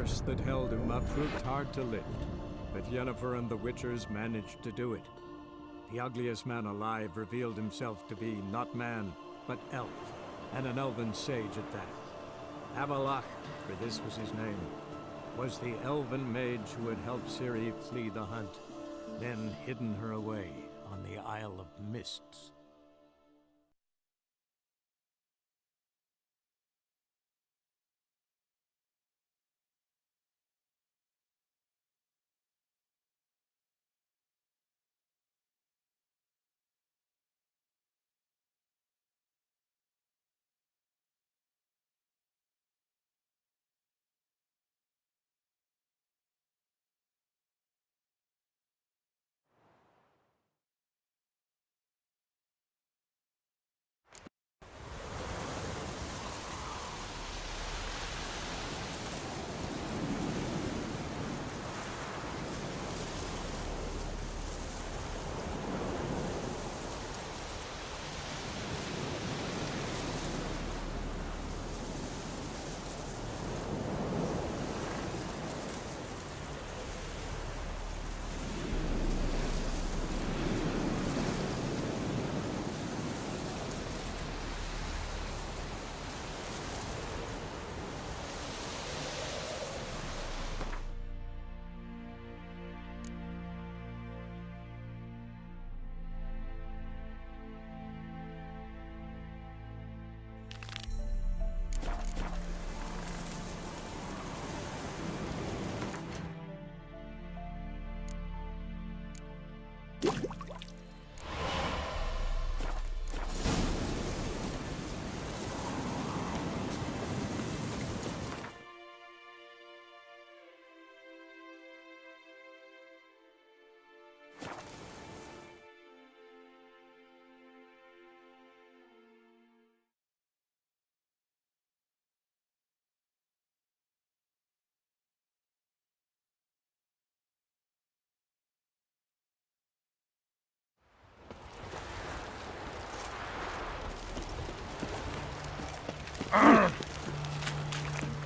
curse that held him proved hard to lift, but Yennefer and the Witchers managed to do it. The ugliest man alive revealed himself to be not man, but elf, and an elven sage at that. Avalach, for this was his name, was the elven mage who had helped Ciri flee the hunt, then hidden her away on the Isle of Mists.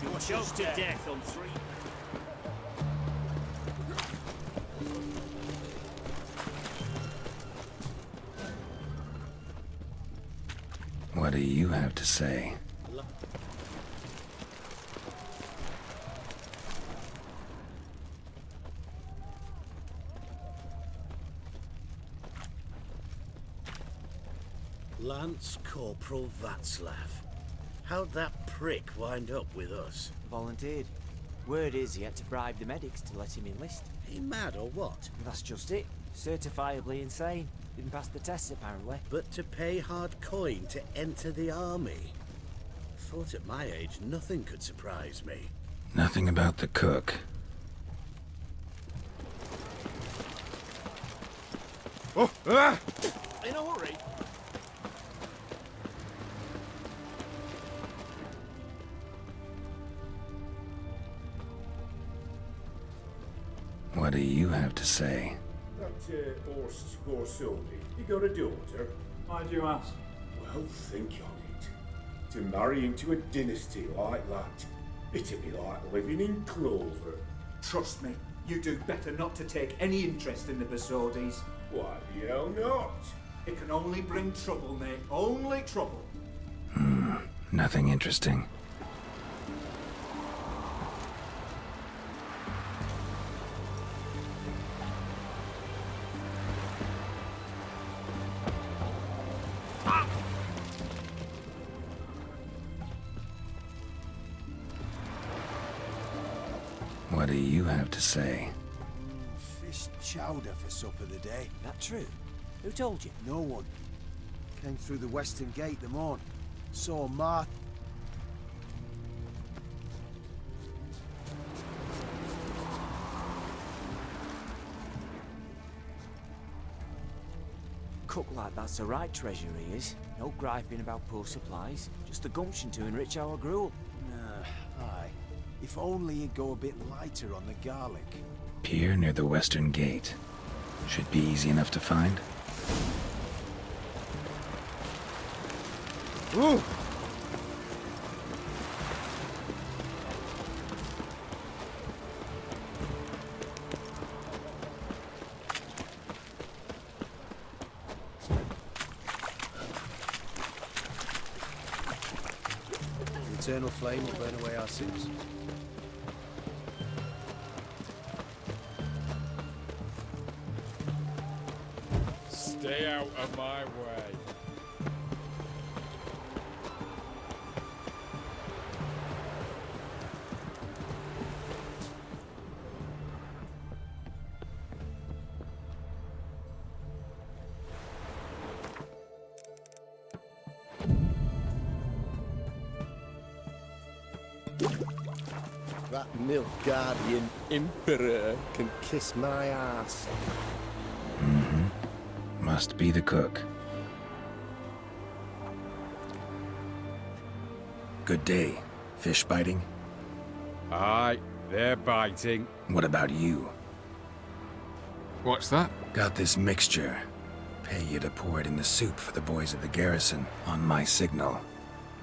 You're choked to death on 3. What do you have to say? Lance Corporal Václav. How'd that prick wind up with us? Volunteered. Word is he had to bribe the medics to let him enlist. He mad or what? That's just it. Certifiably insane. Didn't pass the tests apparently. But to pay hard coin to enter the army? Thought at my age nothing could surprise me. Nothing about the cook. Oh! Ah! In a hurry. What do you have to say? That Horst Gorsoni, you got a daughter? Why do you ask? Well, think on it. To marry into a dynasty like that, it'd be like living in clover. Trust me, you do better not to take any interest in the Besodis. Why the hell not? It can only bring trouble, mate. Only trouble. Nothing interesting. What do you have to say? Fish chowder for supper today. That true? Who told you? No one. Came through the western gate the morn. Saw Ma. Cook like that's the right treasure he is. No griping about poor supplies. Just the gumption to enrich our gruel. Nah, aye. If only he'd go a bit lighter on the garlic. Pier near the western gate. Should be easy enough to find. Ooh! eternal flame will burn away our sins. Stay out of my way. That Nilfgaardian Emperor can kiss my ass. Must be the cook. Good day. Fish biting? Aye, they're biting. What about you? What's that? Got this mixture. Pay you to pour it in the soup for the boys of the garrison, on my signal.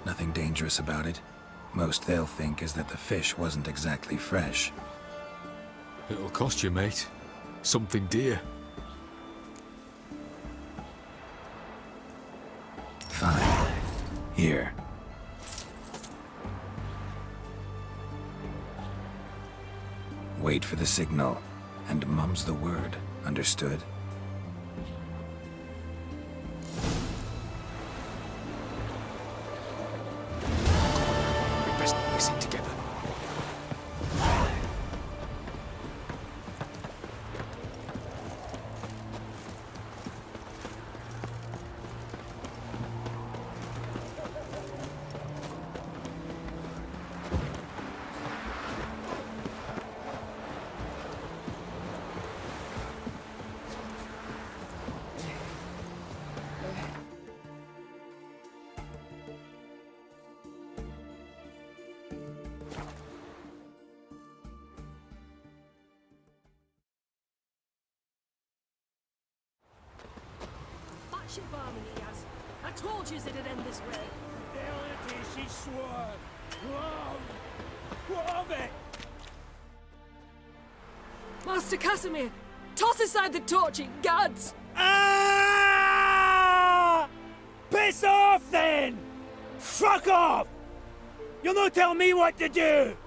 Nothing dangerous about it. Most they'll think is that the fish wasn't exactly fresh. It'll cost you, mate. Something dear. Fine. Here. Wait for the signal, and mum's the word. Understood? We best listen together. Ship army he has. I told you it'd end this way. Fidelity, she swore. Love. What of it? Master Casimir, toss aside the torching gads. Ah! Piss off then! Fuck off! You'll not tell me what to do!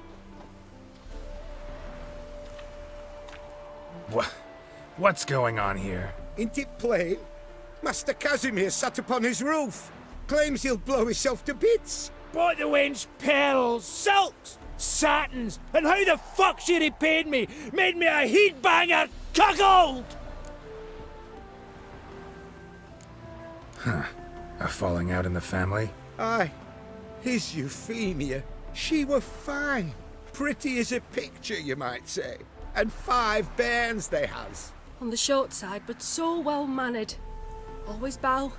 What's going on here? Ain't it plain? Master Casimir sat upon his roof. Claims he'll blow himself to bits. Bought the wench pearls, silks, satins, and how the fuck she repaid me? Made me a heat-banger cuckold! Huh. A falling out in the family? Aye. His Euphemia, she were fine. Pretty as a picture, you might say. And 5 bairns they has. On the short side, but so well mannered. Always bow,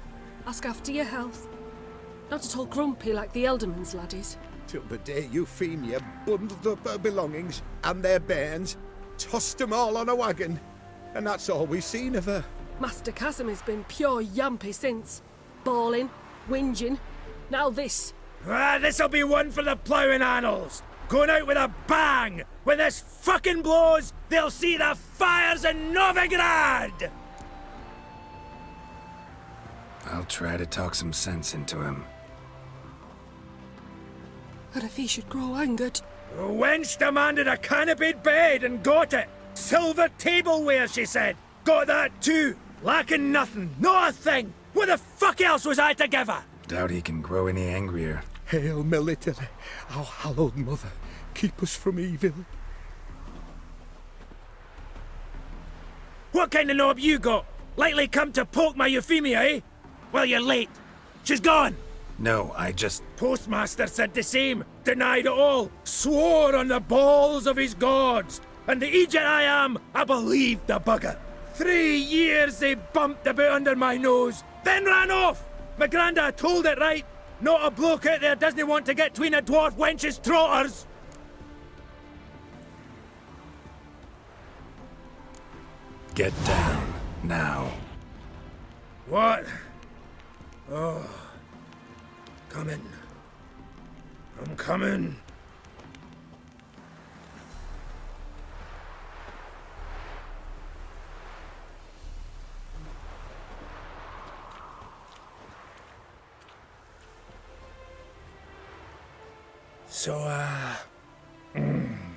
ask after your health. Not at all grumpy like the Elderman's laddies. Till the day Euphemia bundled up her belongings and their bairns, tossed them all on a wagon, and that's all we've seen of her. Master Casimir's been pure yampy since. Bawling, whinging, now this. Ah, this'll be one for the ploughing annals. Going out with a bang! When this fucking blows, they'll see the fires in Novigrad! I'll try to talk some sense into him. And if he should grow angered? The wench demanded a canopied bed and got it. Silver tableware, she said. Got that too. Lacking nothing, not a thing. What the fuck else was I to give her? Doubt he can grow any angrier. Hail Military, our hallowed mother, keep us from evil. What kind of knob you got? Likely come to poke my Euphemia, eh? Well, you're late. She's gone. No, I just... Postmaster said the same. Denied it all. Swore on the balls of his gods. And the Egypt I am, I believed the bugger. 3 years they bumped about under my nose, then ran off. My granda told it right. Not a bloke out there doesn't want to get between a dwarf wench's trotters. Get down, now. What? Oh. Coming. I'm coming. So,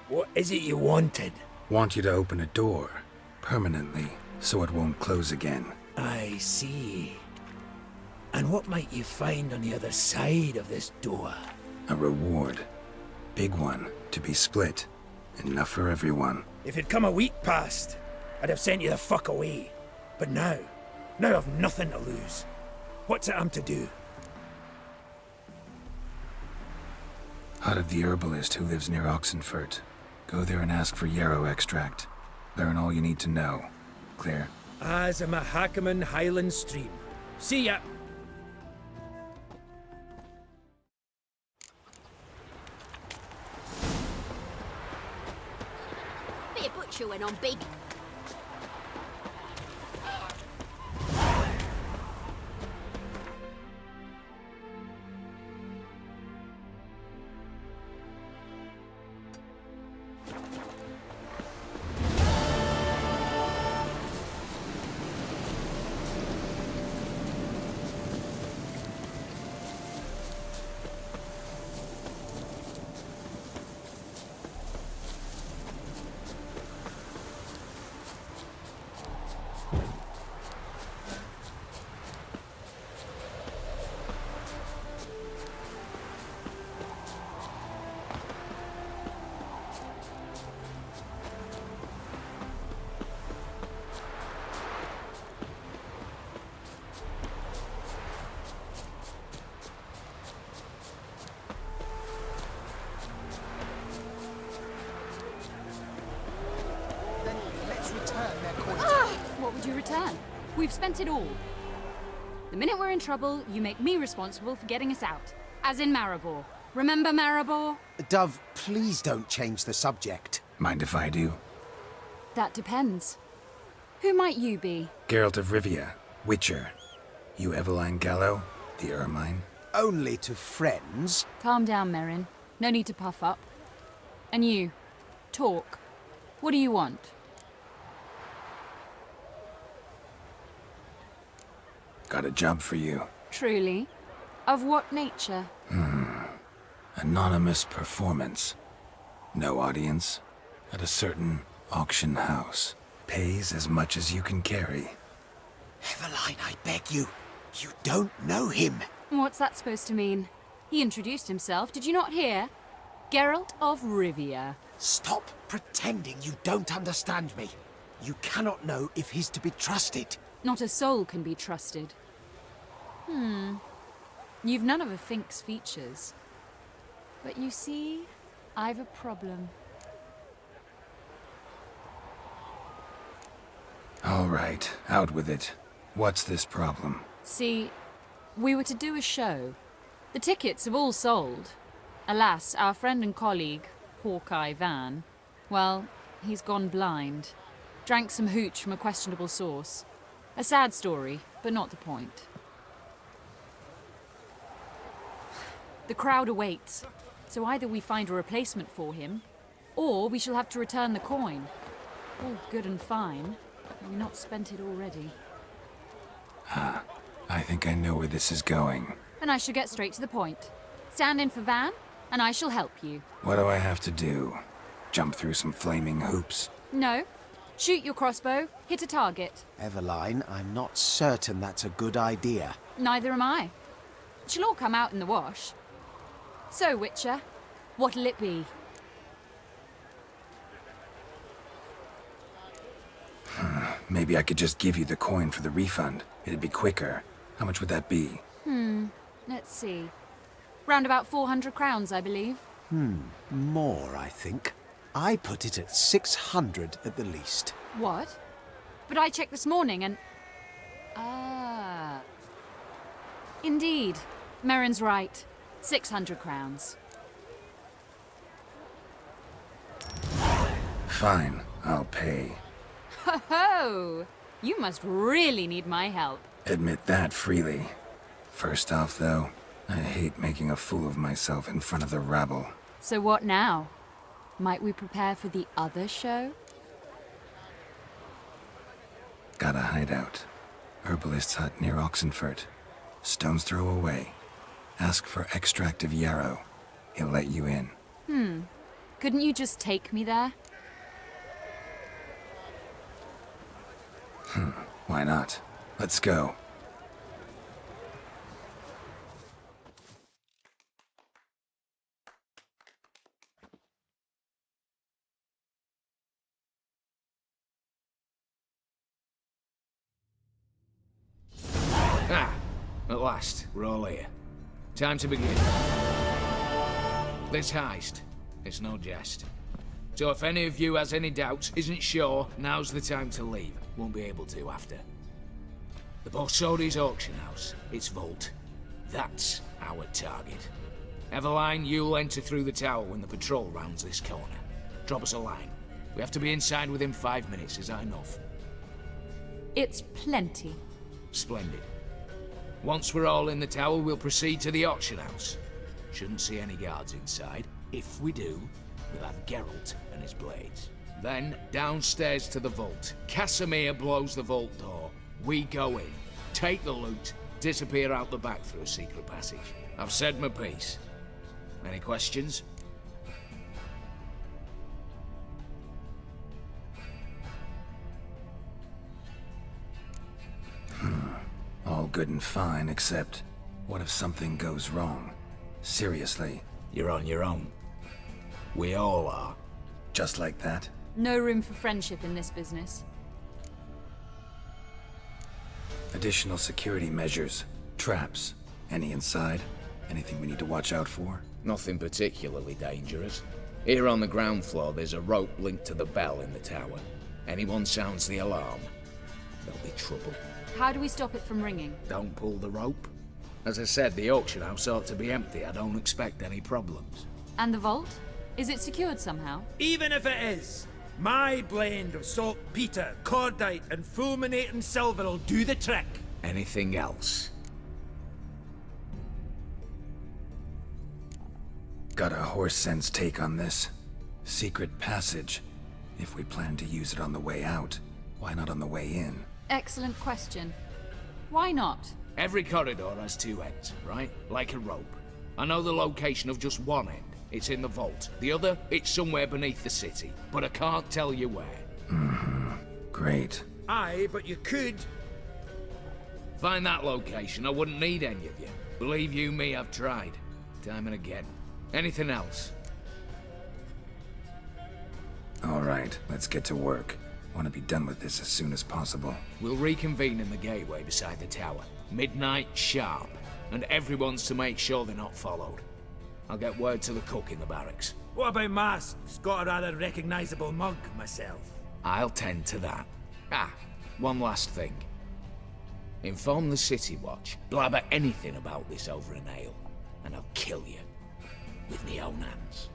what is it you wanted? Want you to open a door, permanently, so it won't close again. I see. And what might you find on the other side of this door? A reward. Big one, to be split. Enough for everyone. If it'd come a week past, I'd have sent you the fuck away. But now I've nothing to lose. What's it I'm to do? Hut of the herbalist who lives near Oxenfurt. Go there and ask for yarrow extract. Learn all you need to know. Clear? As a Mahakaman Highland Stream. See ya! Bit of butcher went on big. What would you return? We've spent it all. The minute we're in trouble, you make me responsible for getting us out. As in Maribor. Remember Maribor? Dove, please don't change the subject. Mind if I do? That depends. Who might you be? Geralt of Rivia, Witcher. You Eveline Gallo, the Ermine. Only to friends. Calm down, Merrin. No need to puff up. And you, talk. What do you want? Got a job for you. Truly? Of what nature? Anonymous performance. No audience. At a certain auction house. Pays as much as you can carry. Eveline, I beg you. You don't know him. What's that supposed to mean? He introduced himself, did you not hear? Geralt of Rivia. Stop pretending you don't understand me. You cannot know if he's to be trusted. Not a soul can be trusted. You've none of a Fink's features. But you see, I've a problem. All right, out with it. What's this problem? See, we were to do a show. The tickets have all sold. Alas, our friend and colleague, Hawkeye Van, well, he's gone blind. Drank some hooch from a questionable source. A sad story, but not the point. The crowd awaits, so either we find a replacement for him, or we shall have to return the coin. All good and fine, but we've not spent it already. I think I know where this is going. And I shall get straight to the point. Stand in for Van, and I shall help you. What do I have to do? Jump through some flaming hoops? No. Shoot your crossbow, hit a target. Eveline, I'm not certain that's a good idea. Neither am I. It shall all come out in the wash. So, Witcher, what'll it be? Maybe I could just give you the coin for the refund. It'd be quicker. How much would that be? Let's see. Round about 400 crowns, I believe. More, I think. I put it at 600 at the least. What? But I checked this morning and... Indeed. Merrin's right. 600 crowns. Fine, I'll pay. Ho-ho! You must really need my help. Admit that freely. First off, though, I hate making a fool of myself in front of the rabble. So what now? Might we prepare for the other show? Got a hideout. Herbalist's hut near Oxenfurt. Stone's throw away. Ask for extract of yarrow. he'll let you in. Couldn't you just take me there? Why not? Let's go. At last, we're all here. Time to begin. This heist, it's no jest. So if any of you has any doubts, isn't sure, now's the time to leave. Won't be able to after. The Borsodi's auction house, its vault. That's our target. Eveline, you'll enter through the tower when the patrol rounds this corner. Drop us a line. We have to be inside within 5 minutes, is that enough? It's plenty. Splendid. Once we're all in the tower, we'll proceed to the auction house. Shouldn't see any guards inside. If we do, we'll have Geralt and his blades. Then, downstairs to the vault. Casimir blows the vault door. We go in, take the loot, disappear out the back through a secret passage. I've said my piece. Any questions? All good and fine, except what if something goes wrong? Seriously. You're on your own. We all are. Just like that? No room for friendship in this business. Additional security measures. Traps. Any inside? Anything we need to watch out for? Nothing particularly dangerous. Here on the ground floor, there's a rope linked to the bell in the tower. Anyone sounds the alarm, there'll be trouble. How do we stop it from ringing? Don't pull the rope. As I said, the auction house ought to be empty. I don't expect any problems. And the vault? Is it secured somehow? Even if it is, my blend of saltpeter, cordite, and fulminating silver will do the trick. Anything else? Got a horse sense take on this. Secret passage. If we plan to use it on the way out, why not on the way in? Excellent question. Why not? Every corridor has two ends, right? Like a rope. I know the location of just one end. It's in the vault. The other, it's somewhere beneath the city. But I can't tell you where. Great. Aye, but you could. Find that location, I wouldn't need any of you. Believe you me, I've tried. Time and again. Anything else? All right, let's get to work. Want to be done with this as soon as possible. We'll reconvene in the gateway beside the tower. Midnight sharp. And everyone's to make sure they're not followed. I'll get word to the cook in the barracks. What about masks? Got a rather recognizable mug myself. I'll tend to that. One last thing. Inform the City Watch. Blabber anything about this over an ale, and I'll kill you. With my own hands.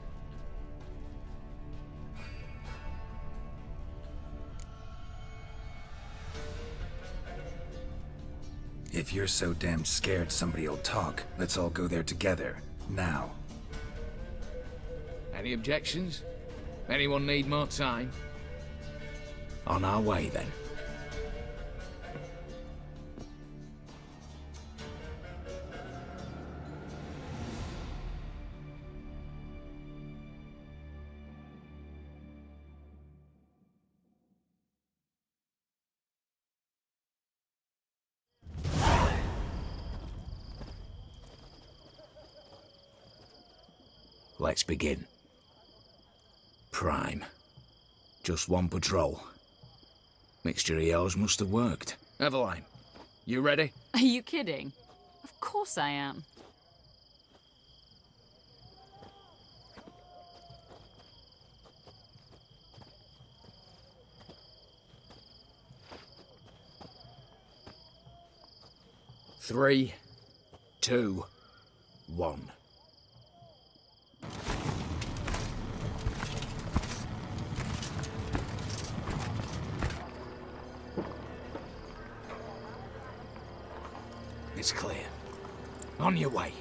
If you're so damn scared somebody'll talk, let's all go there together. Now. Any objections? Anyone need more time? On our way, then. Let's begin. Prime. Just one patrol. Mixture of yours must have worked. Eveline, you ready? Are you kidding? Of course I am. Three, 2, 1. It's clear. On your way.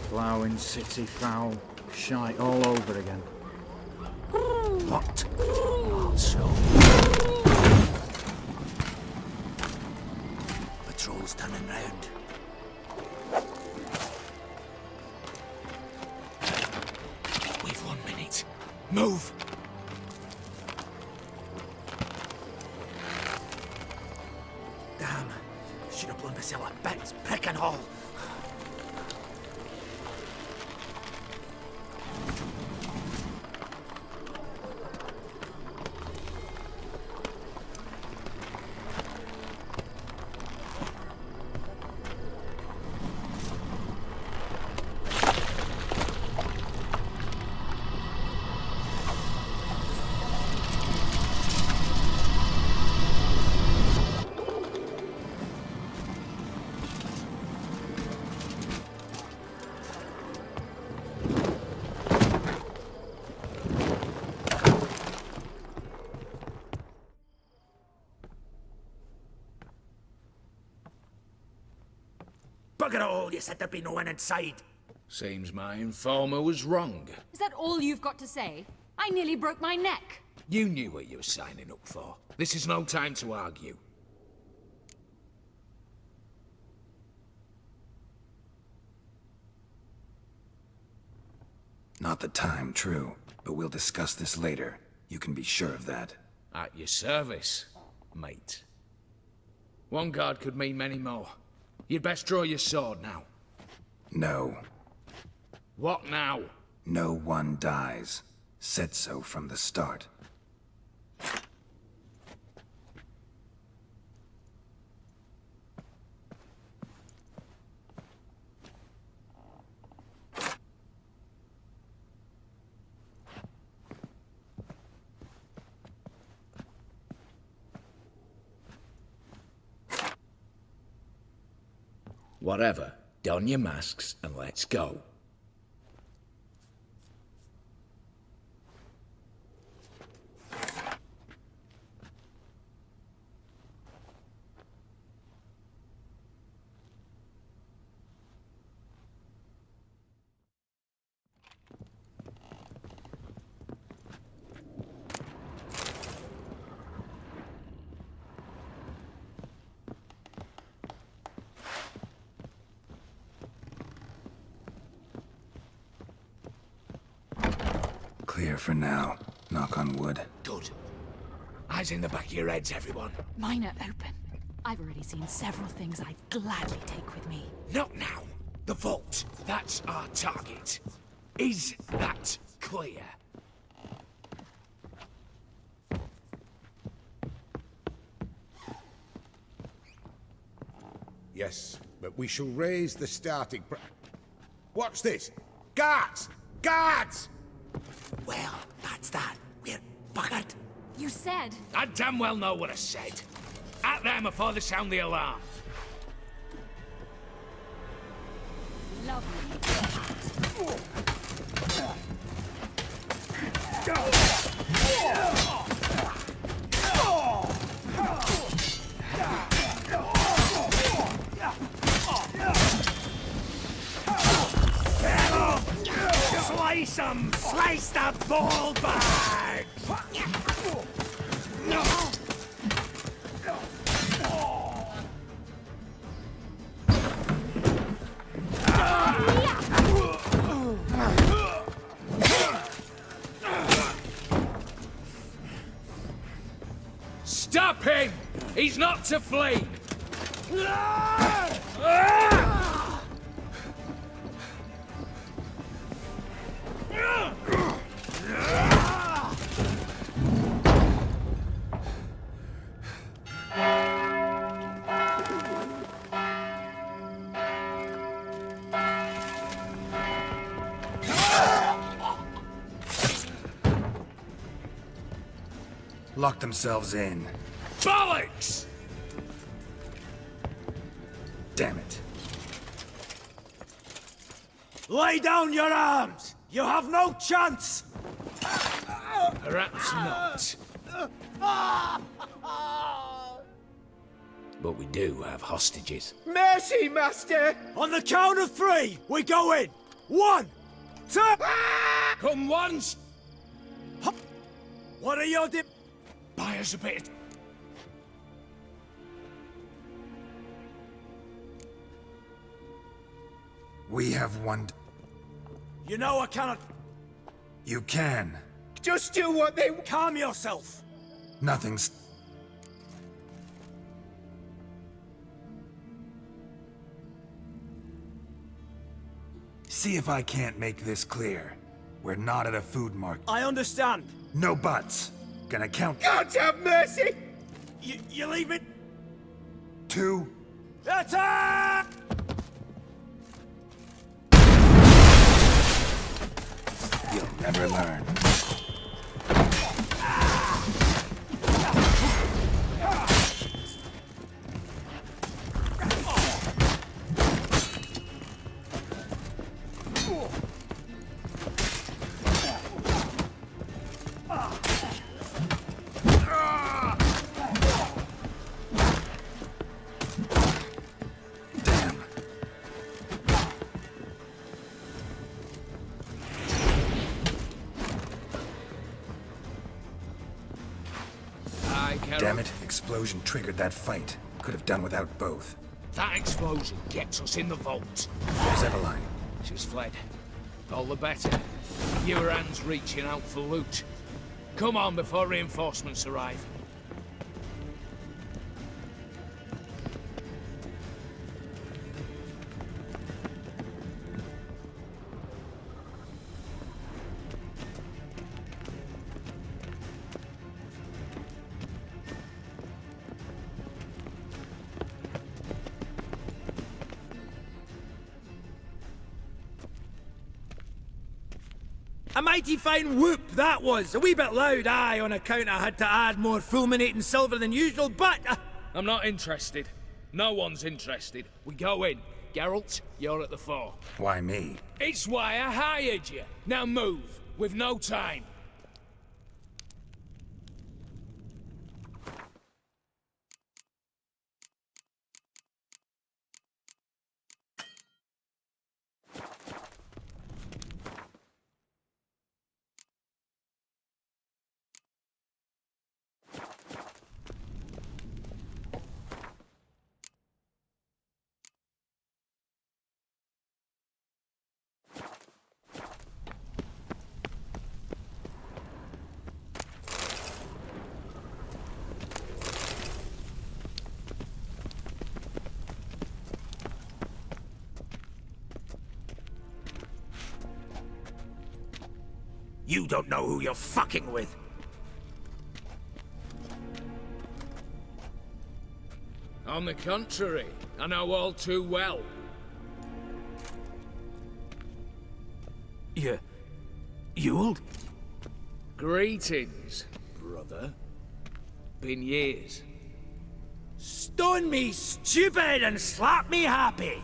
Ploughing city fowl, Shite all over again. What? Also. Patrol's turning round. We've 1 minute. Move! Damn. Should have blown myself a bit, prick and all. Bugger it all, you said there'd be no one inside. Seems my informer was wrong. Is that all you've got to say? I nearly broke my neck. You knew what you were signing up for. This is no time to argue. Not the time, true. But we'll discuss this later. You can be sure of that. At your service, mate. One guard could mean many more. You'd best draw your sword now. No. What now? No one dies. Said so from the start. Whatever. Don your masks and let's go. Clear for now. Knock on wood. Good. Eyes in the back of your heads, everyone. Mine are open. I've already seen several things I'd gladly take with me. Not now. The vault. That's our target. Is that clear? Yes, but we shall raise the starting What's this? Guards! Guards! Well, that's that. We're buggered. You said... I damn well know what I said. At them before they sound the alarm. Slice 'em! Slice the ball bag! Stop him! He's not to flee! Lock themselves in. Bollocks! Damn it. Lay down your arms! You have no chance! Perhaps not. But we do have hostages. Mercy, Master! On the count of 3, we go in! 1, Come once! What are you doing? Buy us a bit. We have one. You know I cannot. You can. Just do what they. Calm yourself. Nothing's. See if I can't make this clear. We're not at a food market. I understand. No buts. Gonna count. God have mercy! You leave it. 2. Attack! You'll never learn. Damn it, explosion triggered that fight. Could have done without both. That explosion gets us in the vault. Where's Eveline? She's fled. All the better. Fewer hands reaching out for loot. Come on before reinforcements arrive. A mighty fine whoop that was. A wee bit loud, aye, on account I had to add more fulminating silver than usual, but... I'm not interested. No one's interested. We go in. Geralt, you're at the fore. Why me? It's why I hired you. Now move. We've no time. You don't know who you're fucking with. On the contrary, I know all too well. You old? Greetings, brother. Been years. Stone me stupid and slap me happy.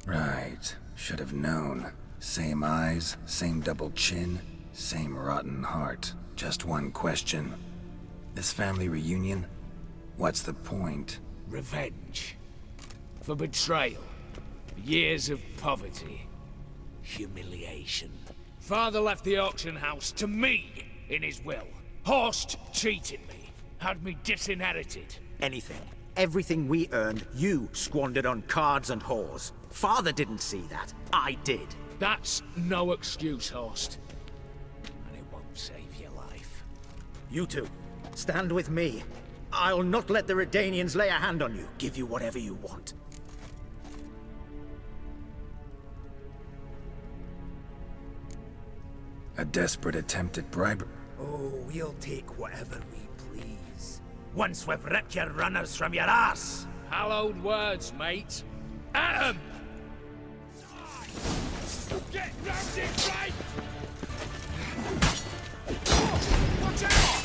Right. Should have known. Same eyes, same double chin, same rotten heart. Just one question. This family reunion? What's the point? Revenge. For betrayal. Years of poverty. Humiliation. Father left the auction house to me in his will. Horst cheated me. Had me disinherited. Anything. Everything we earned, you squandered on cards and whores. Father didn't see that. I did. That's no excuse, Horst. And it won't save your life. You two, stand with me. I'll not let the Redanians lay a hand on you. Give you whatever you want. A desperate attempt at bribery. Oh, we'll take whatever we please. Once we've ripped your runners from your ass. Hallowed words, mate. At 'em! Get round it, right? Watch out!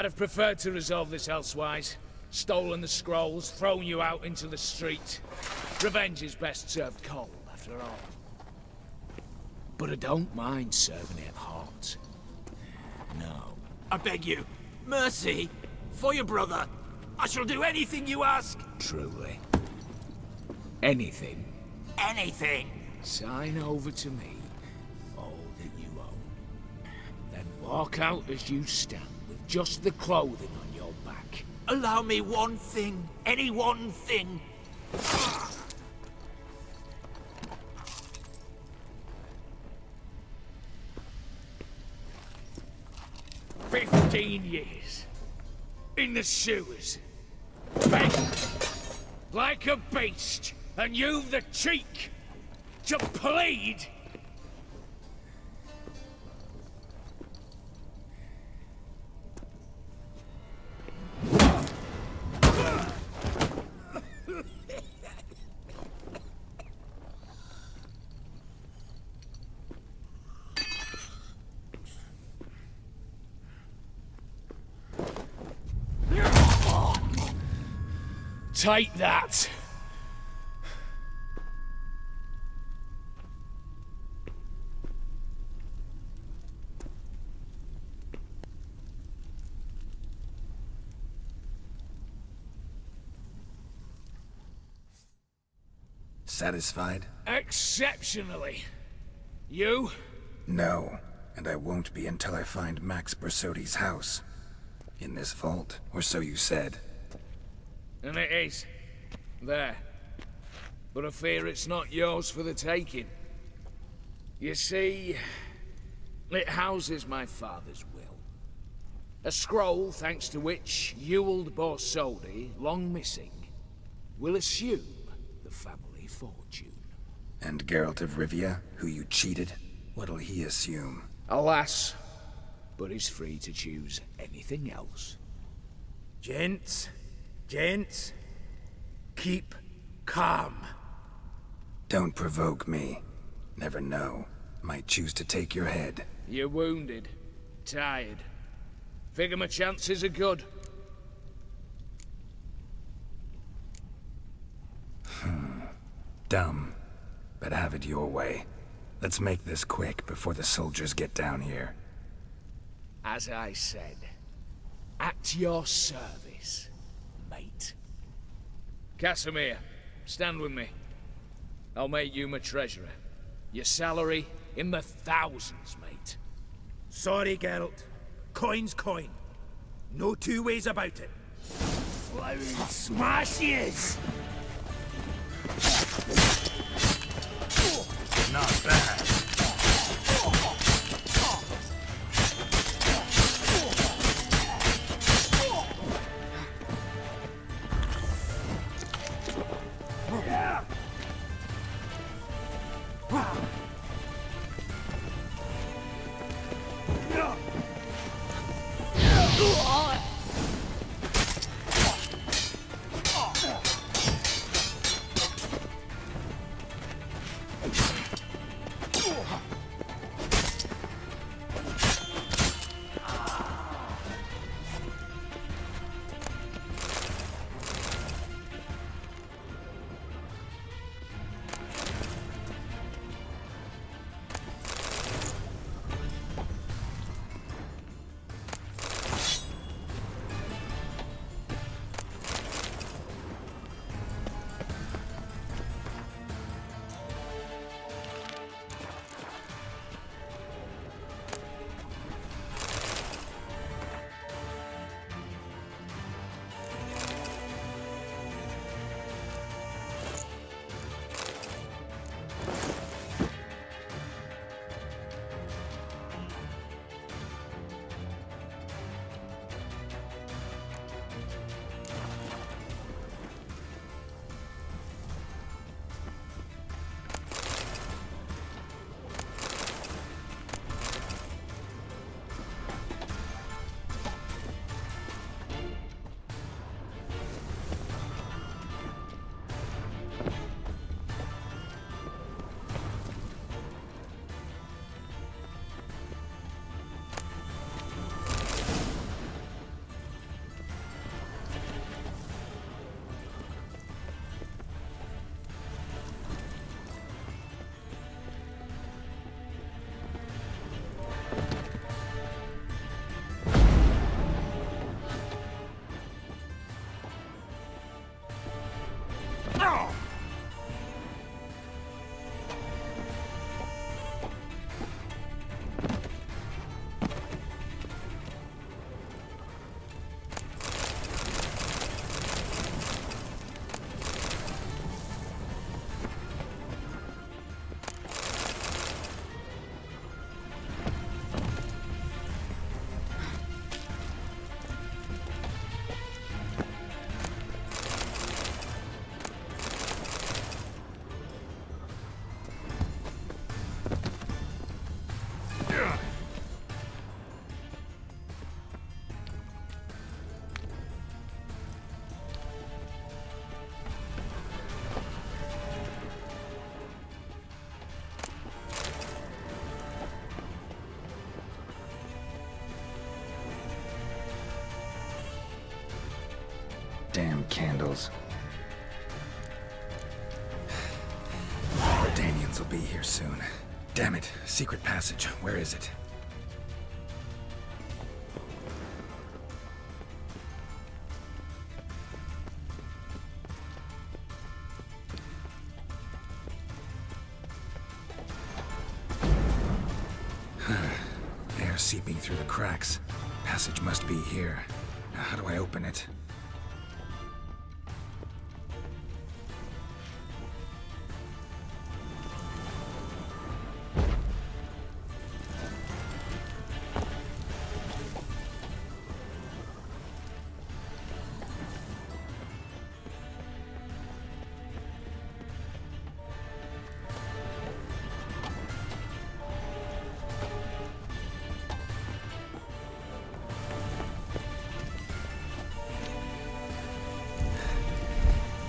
I'd have preferred to resolve this elsewise. Stolen the scrolls, thrown you out into the street. Revenge is best served cold, after all. But I don't mind serving it hot. No. I beg you, mercy, for your brother. I shall do anything you ask. Truly. Anything. Anything. Sign over to me all that you own. Then walk out as you stand with just the clothing on your back. Allow me one thing. Any one thing. 15 years. In the sewers. Begging. Like a beast. And you've the cheek to plead. Take that. Satisfied? Exceptionally. You? No, and I won't be until I find Max Bersodi's house. In this vault, or so you said. And it is. There. But I fear it's not yours for the taking. You see, it houses my father's will. A scroll thanks to which Ewald Borsodi, long missing, will assume the family fortune. And Geralt of Rivia, who you cheated, what'll he assume? Alas, but he's free to choose anything else. Gents, keep calm. Don't provoke me. Never know. Might choose to take your head. You're wounded, tired. Figure my chances are good. Dumb. But have it your way. Let's make this quick before the soldiers get down here. As I said, at your service, mate. Casimir, stand with me. I'll make you my treasurer. Your salary in the thousands, mate. Sorry, Geralt. Coin's coin. No two ways about it. Smash yes! Not bad. Damn candles. The Danians will be here soon. Damn it, secret passage. Where is it? Air seeping through the cracks. Passage must be here. Now, how do I open it?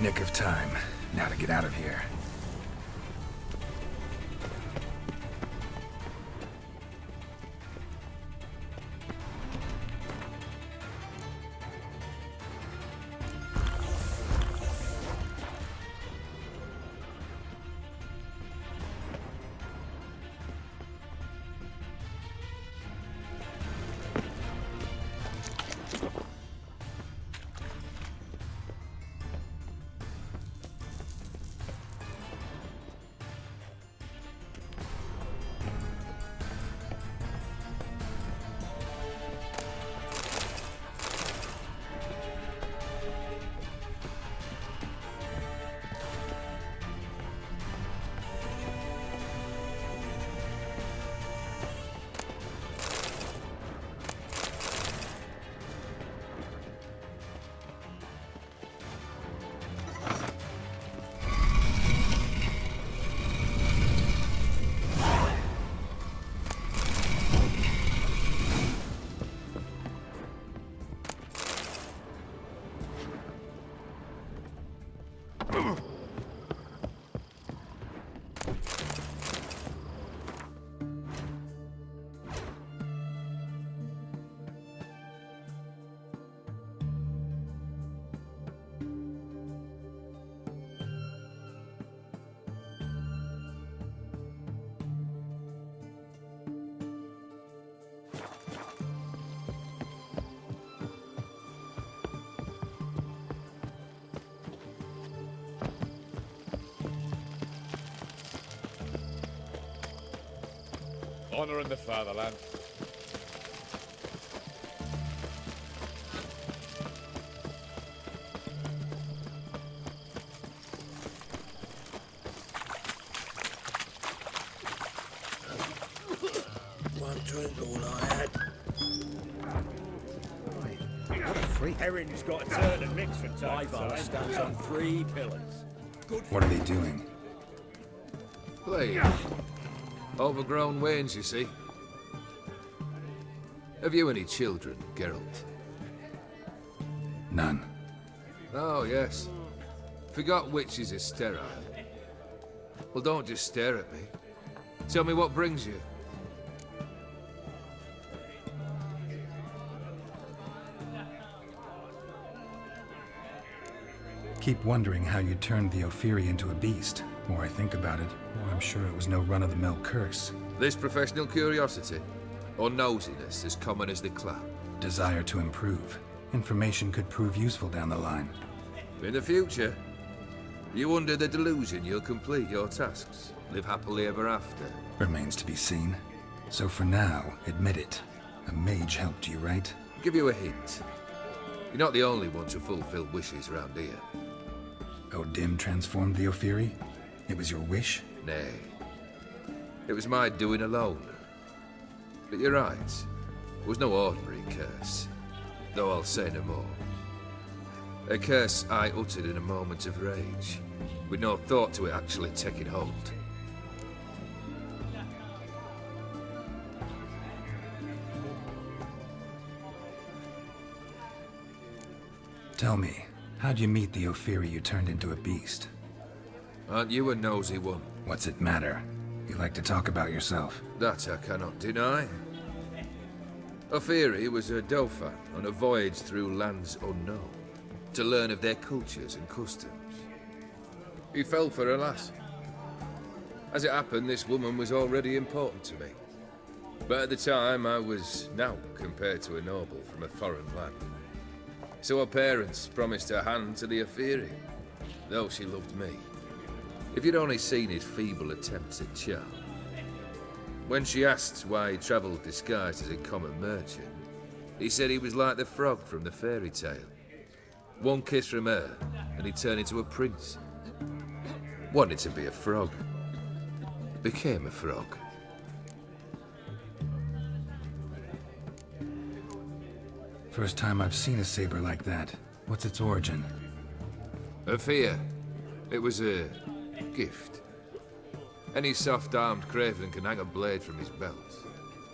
Nick of time. Now to get out of here. Honor in the fatherland. One drink all I had. What a freak. Herring's got a turn and mix for time. My bar stands on 3 pillars. What are they doing? Playing. Overgrown wains, you see. Have you any children, Geralt? None. Oh, yes. Forgot witches are sterile. Well, don't just stare at me. Tell me what brings you. Keep wondering how you turned the Ophiri into a beast. The more I think about it, the more I'm sure it was no run-of-the-mill curse. This professional curiosity, or nosiness as common as the clap? Desire to improve. Information could prove useful down the line. In the future, you under the delusion you'll complete your tasks, live happily ever after. Remains to be seen. So for now, admit it. A mage helped you, right? I'll give you a hint. You're not the only one to fulfill wishes around here. Odin transformed the Ophiri? It was your wish? Nay. It was my doing alone. But you're right. It was no ordinary curse. Though I'll say no more. A curse I uttered in a moment of rage, with no thought to it actually taking hold. Tell me, how'd you meet the Ophiri you turned into a beast? Aren't you a nosy one? What's it matter? You like to talk about yourself. That I cannot deny. Ophiri was a Dauphin on a voyage through lands unknown. to learn of their cultures and customs. He fell for her lass. As it happened, this woman was already important to me. But at the time, I was naught compared to a noble from a foreign land. So her parents promised her hand to the Afiri, though she loved me. If you'd only seen his feeble attempts at charm. When she asked why he travelled disguised as a common merchant, he said he was like the frog from the fairy tale. One kiss from her, and he turned into a prince. Wanted to be a frog. Became a frog. First time I've seen a saber like that. What's its origin? A fear. It was a gift. Any soft-armed craven can hang a blade from his belt,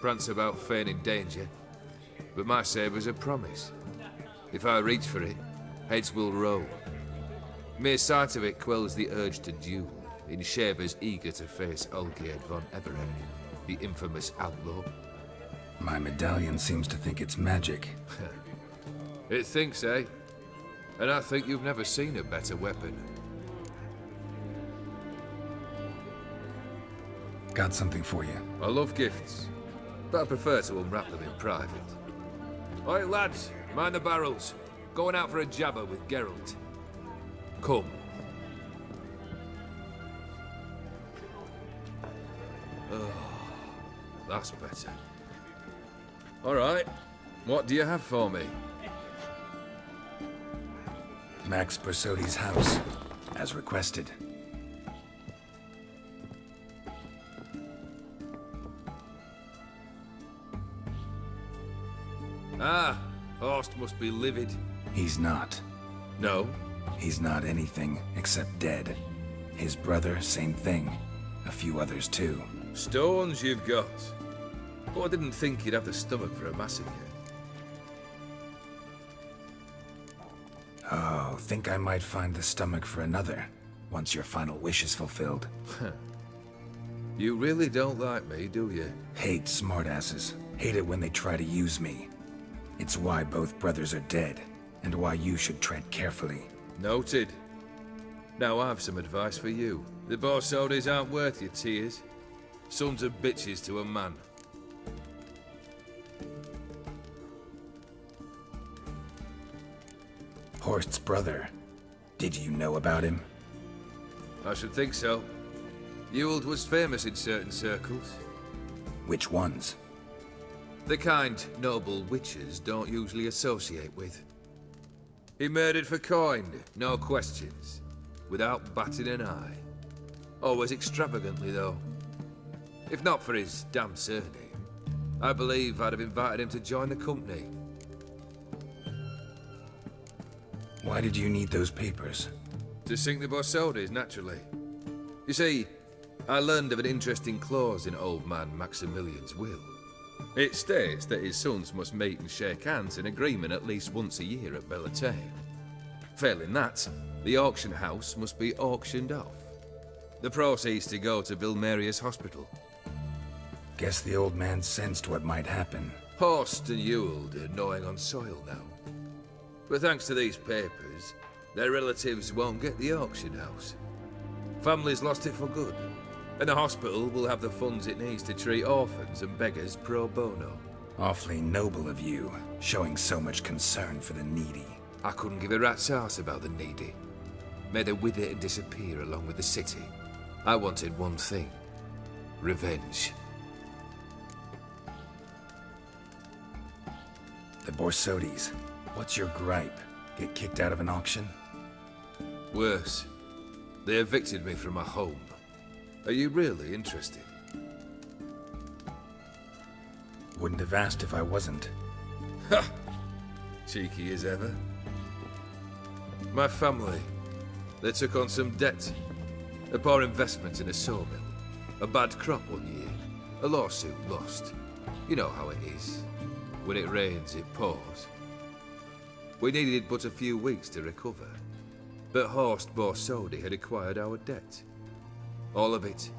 prance about feigning danger. But my saber's a promise. If I reach for it, heads will roll. Mere sight of it quells the urge to duel in shavers eager to face Olgierd von Everett, the infamous outlaw. My medallion seems to think it's magic. It thinks, eh? And I think you've never seen a better weapon. Got something for you. I love gifts, but I prefer to unwrap them in private. Oi, lads, mind the barrels. Going out for a jabber with Geralt. Come. Oh, that's better. All right, what do you have for me? Max Bersodi's house, as requested. Ah, Horst must be livid. He's not. No? He's not anything except dead. His brother, same thing. A few others too. Stones you've got. But I didn't think you'd have the stomach for a massacre. Oh, think I might find the stomach for another, once your final wish is fulfilled. You really don't like me, do you? Hate smartasses. Hate it when they try to use me. It's why both brothers are dead, and why you should tread carefully. Noted. Now I've some advice for you. The Borsodis aren't worth your tears. Sons of bitches to a man. Horst's brother. Did you know about him? I should think so. Ewald was famous in certain circles. Which ones? The kind noble witches don't usually associate with. He murdered for coin, no questions, without batting an eye. Always extravagantly, though. If not for his damn surname, I believe I'd have invited him to join the company. Why did you need those papers? To sink the Borsodis, naturally. You see, I learned of an interesting clause in old man Maximilian's will. It states that his sons must meet and shake hands in agreement at least once a year at Bellatane. Failing that, the auction house must be auctioned off. The proceeds to go to Vilmeria's hospital. Guess the old man sensed what might happen. Horst and Ewald are gnawing on soil now. But thanks to these papers, their relatives won't get the auction house. Families lost it for good, and the hospital will have the funds it needs to treat orphans and beggars pro bono. Awfully noble of you, showing so much concern for the needy. I couldn't give a rat's ass about the needy. Made her wither and disappear along with the city. I wanted one thing. Revenge. The Borsodis. What's your gripe? Get kicked out of an auction? Worse. They evicted me from my home. Are you really interested? Wouldn't have asked if I wasn't. Ha! Cheeky as ever. My family. They took on some debt. A poor investment in a sawmill. A bad crop one year. A lawsuit lost. You know how it is. When it rains, it pours. We needed but a few weeks to recover. But Horst Borsodi had acquired our debt. All of it.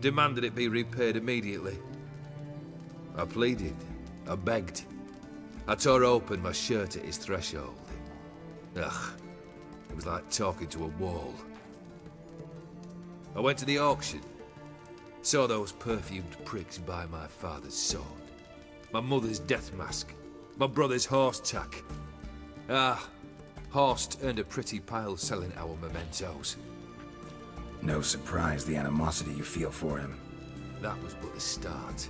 Demanded it be repaid immediately. I pleaded. I begged. I tore open my shirt at his threshold. Ugh, it was like talking to a wall. I went to the auction, saw those perfumed pricks buy my father's sword, my mother's death mask, my brother's horse tack. Horst earned a pretty pile selling our mementos. No surprise the animosity you feel for him. That was but the start.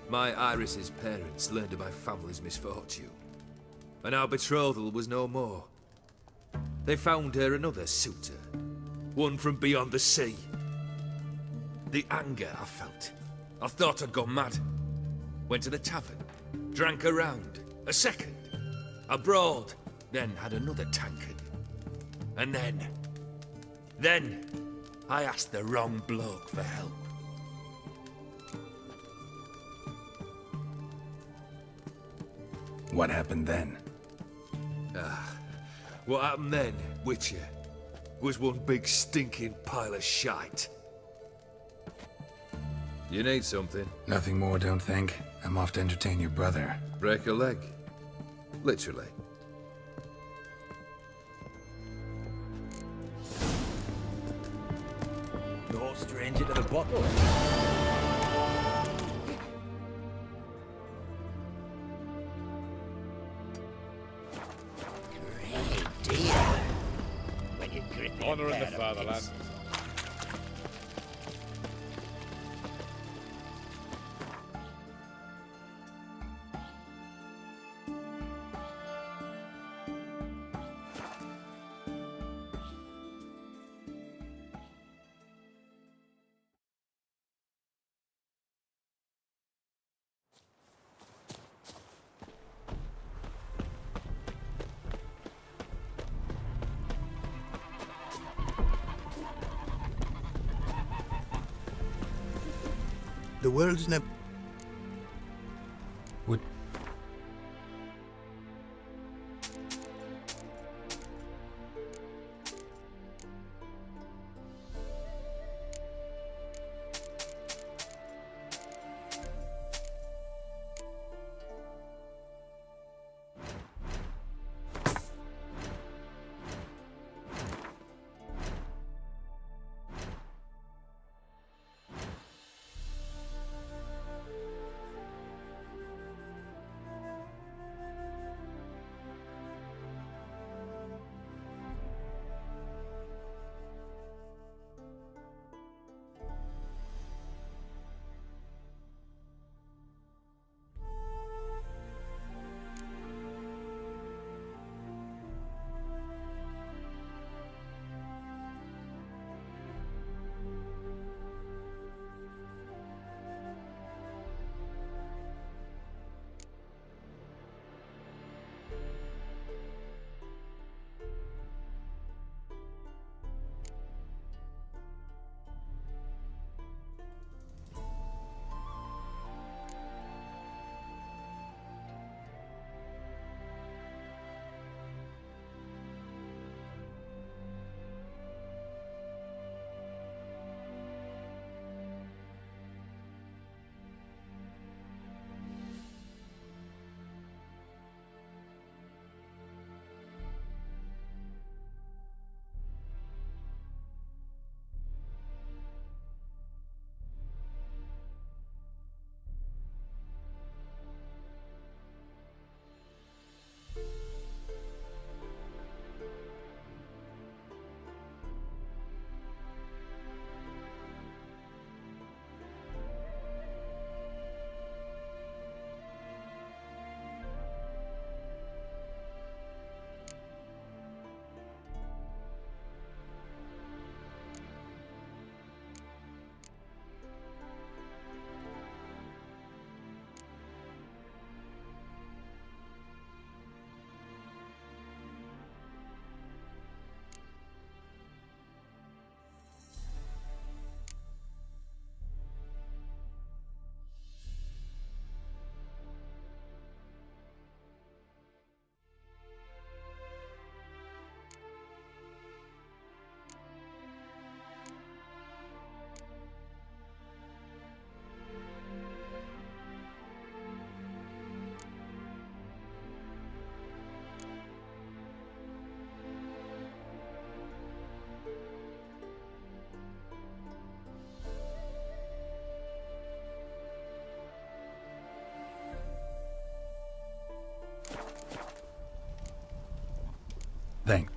My Iris's parents learned of my family's misfortune, and our betrothal was no more. They found her another suitor, one from beyond the sea. The anger I felt, I thought I'd gone mad. Went to the tavern, drank a round, a second, abroad, then had another tankard. And then, I asked the wrong bloke for help. What happened then? What happened then, Witcher, was one big stinking pile of shite. You need something? Nothing more, don't think. I'm off to entertain your brother. Break a leg? Literally. No stranger to the bottle. Honor in the fatherland. The world's never... Would... Thanks.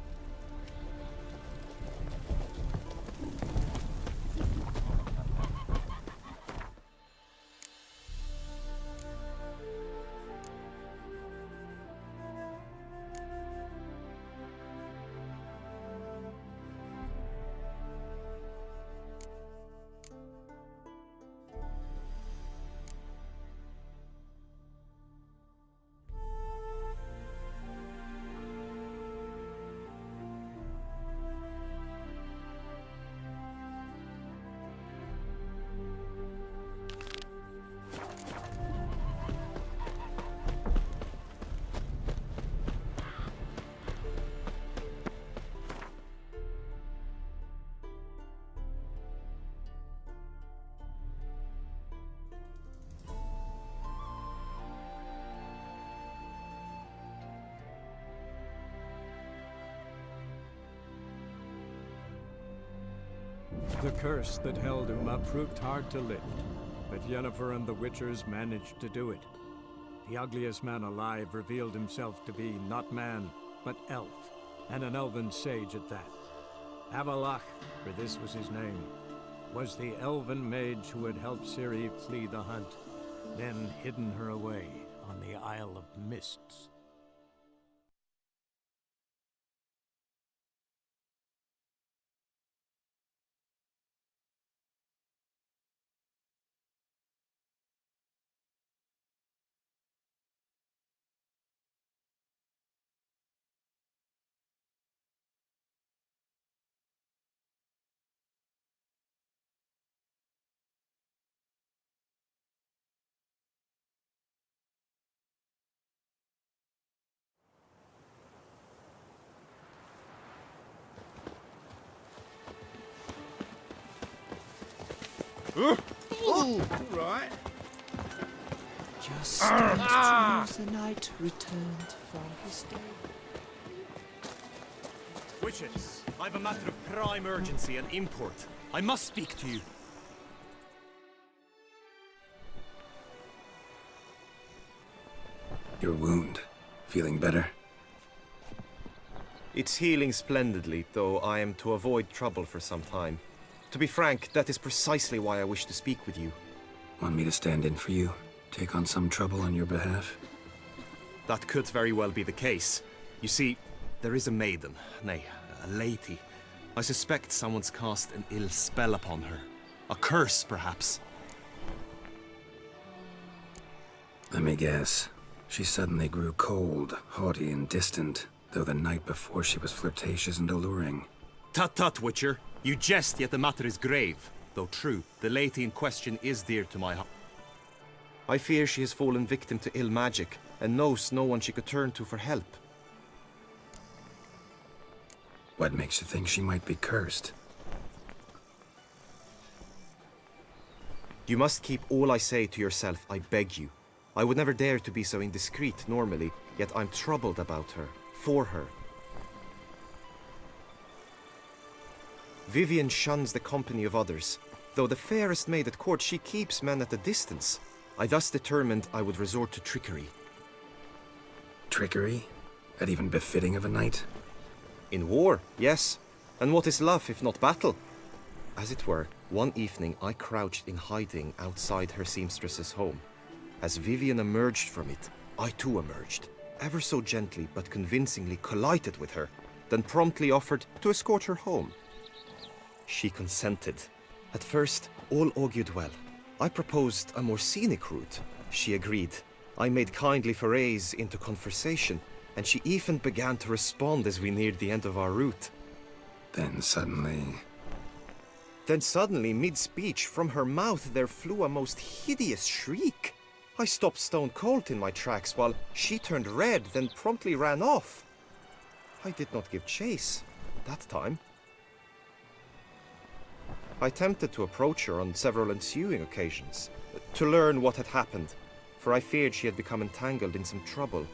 The curse that held Uma proved hard to lift, but Yennefer and the Witchers managed to do it. The ugliest man alive revealed himself to be not man, but elf, and an elven sage at that. Avalach, for this was his name, was the elven mage who had helped Ciri flee the hunt, then hidden her away on the Isle of Mists. Ooh, right. Just as the knight returned from his day. Witches, I've a matter of prime urgency and import. I must speak to you. Your wound. Feeling better? It's healing splendidly, though I am to avoid trouble for some time. To be frank, that is precisely why I wish to speak with you. Want me to stand in for you? Take on some trouble on your behalf? That could very well be the case. You see, there is a maiden, nay, a lady. I suspect someone's cast an ill spell upon her. A curse, perhaps. Let me guess. She suddenly grew cold, haughty, and distant, though the night before she was flirtatious and alluring. Tut tut, Witcher. You jest, yet the matter is grave. Though true, the lady in question is dear to my heart. I fear she has fallen victim to ill magic, and knows no one she could turn to for help. What makes you think she might be cursed? You must keep all I say to yourself, I beg you. I would never dare to be so indiscreet normally, yet I'm troubled about her, for her. Vivian shuns the company of others. Though the fairest maid at court, she keeps men at a distance. I thus determined I would resort to trickery. Trickery? That even befitting of a knight? In war, yes. And what is love if not battle? As it were, one evening I crouched in hiding outside her seamstress's home. As Vivian emerged from it, I too emerged, ever so gently but convincingly collided with her, then promptly offered to escort her home. She consented. At first, all augured well. I proposed a more scenic route. She agreed. I made kindly forays into conversation, and she even began to respond as we neared the end of our route. Then suddenly, mid-speech, from her mouth there flew a most hideous shriek. I stopped stone cold in my tracks while she turned red, then promptly ran off. I did not give chase that time. I attempted to approach her on several ensuing occasions, to learn what had happened, for I feared she had become entangled in some trouble.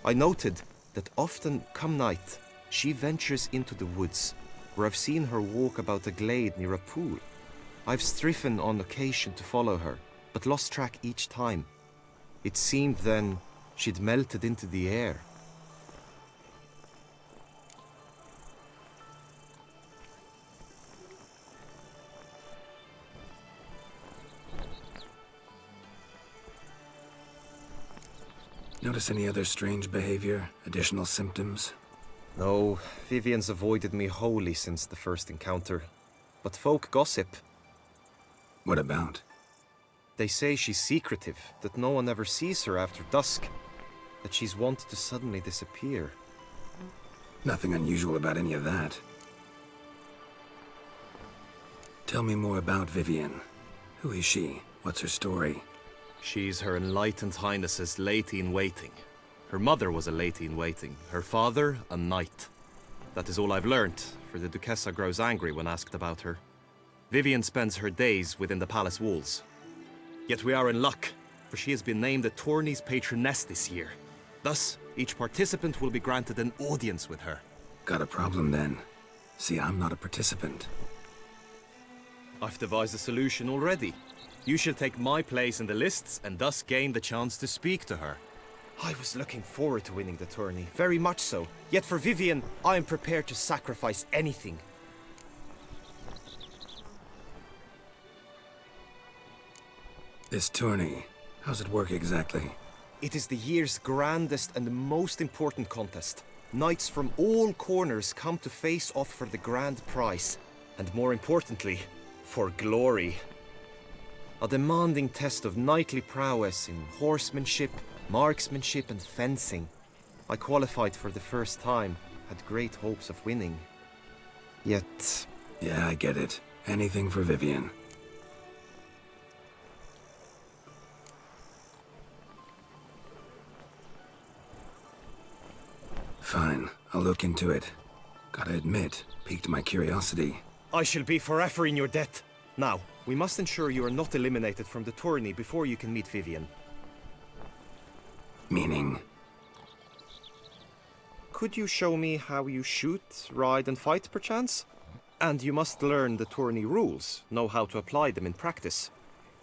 I noted that often, come night, she ventures into the woods, where I've seen her walk about a glade near a pool. I've striven on occasion to follow her, but lost track each time. It seemed then she'd melted into the air. Notice any other strange behavior? Additional symptoms? No, Vivian's avoided me wholly since the first encounter. But folk gossip. What about? They say she's secretive, that no one ever sees her after dusk, that she's wont to suddenly disappear. Nothing unusual about any of that. Tell me more about Vivian. Who is she? What's her story? She's Her Enlightened Highness's lady-in-waiting. Her mother was a lady-in-waiting, her father a knight. That is all I've learnt, for the Duchessa grows angry when asked about her. Vivian spends her days within the palace walls. Yet we are in luck, for she has been named the tourney's patroness this year. Thus, each participant will be granted an audience with her. Got a problem then. See, I'm not a participant. I've devised a solution already. You shall take my place in the lists and thus gain the chance to speak to her. I was looking forward to winning the tourney, very much so. Yet for Vivian, I am prepared to sacrifice anything. This tourney, how's it work exactly? It is the year's grandest and most important contest. Knights from all corners come to face off for the grand prize. And more importantly, for glory. A demanding test of knightly prowess in horsemanship, marksmanship and fencing. I qualified for the first time, had great hopes of winning. Yet... Yeah, I get it. Anything for Vivian. Fine, I'll look into it. Gotta admit, piqued my curiosity. I shall be forever in your debt. Now, we must ensure you are not eliminated from the tourney before you can meet Vivian. Meaning? Could you show me how you shoot, ride and fight, perchance? And you must learn the tourney rules, know how to apply them in practice.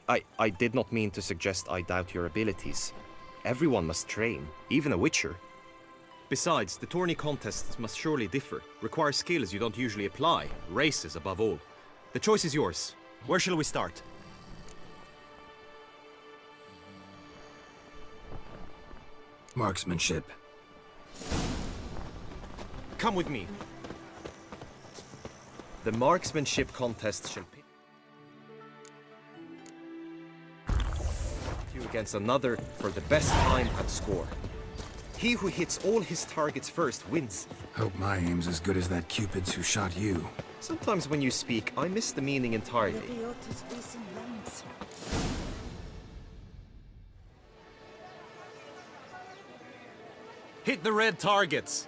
I did not mean to suggest I doubt your abilities. Everyone must train, even a witcher. Besides, the tourney contests must surely differ, require skills you don't usually apply, races above all. The choice is yours. Where shall we start? Marksmanship. Come with me. The marksmanship contest shall pit you against another for the best time and score. He who hits all his targets first wins. Hope my aim's as good as that Cupid's who shot you. Sometimes when you speak, I miss the meaning entirely. Hit the red targets!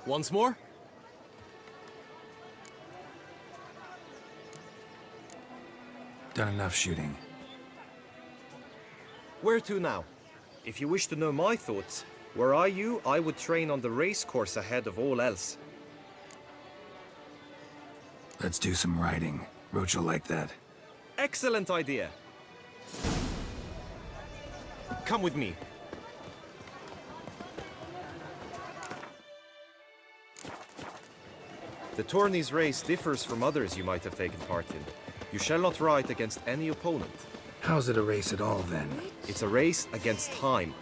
Once more? Done enough shooting. Where to now? If you wish to know my thoughts, were I you, I would train on the race course ahead of all else. Let's do some riding. Roach will like that. Excellent idea. Come with me. The tourney's race differs from others you might have taken part in. You shall not ride against any opponent. How's it a race at all, then? It's a race against time.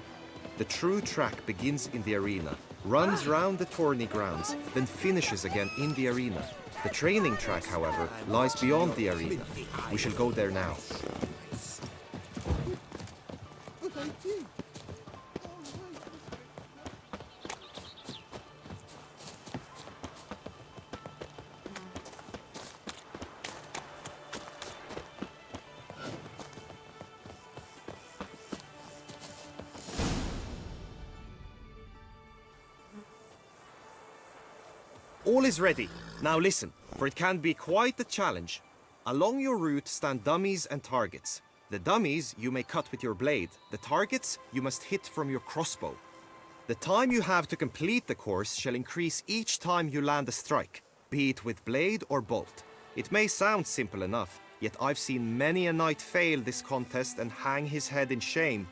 The true track begins in the arena, runs round the tourney grounds, then finishes again in the arena. The training track, however, lies beyond the arena. We shall go there now. All is ready. Now listen, for it can be quite a challenge. Along your route stand dummies and targets. The dummies you may cut with your blade. The targets you must hit from your crossbow. The time you have to complete the course shall increase each time you land a strike, be it with blade or bolt. It may sound simple enough, yet I've seen many a knight fail this contest and hang his head in shame.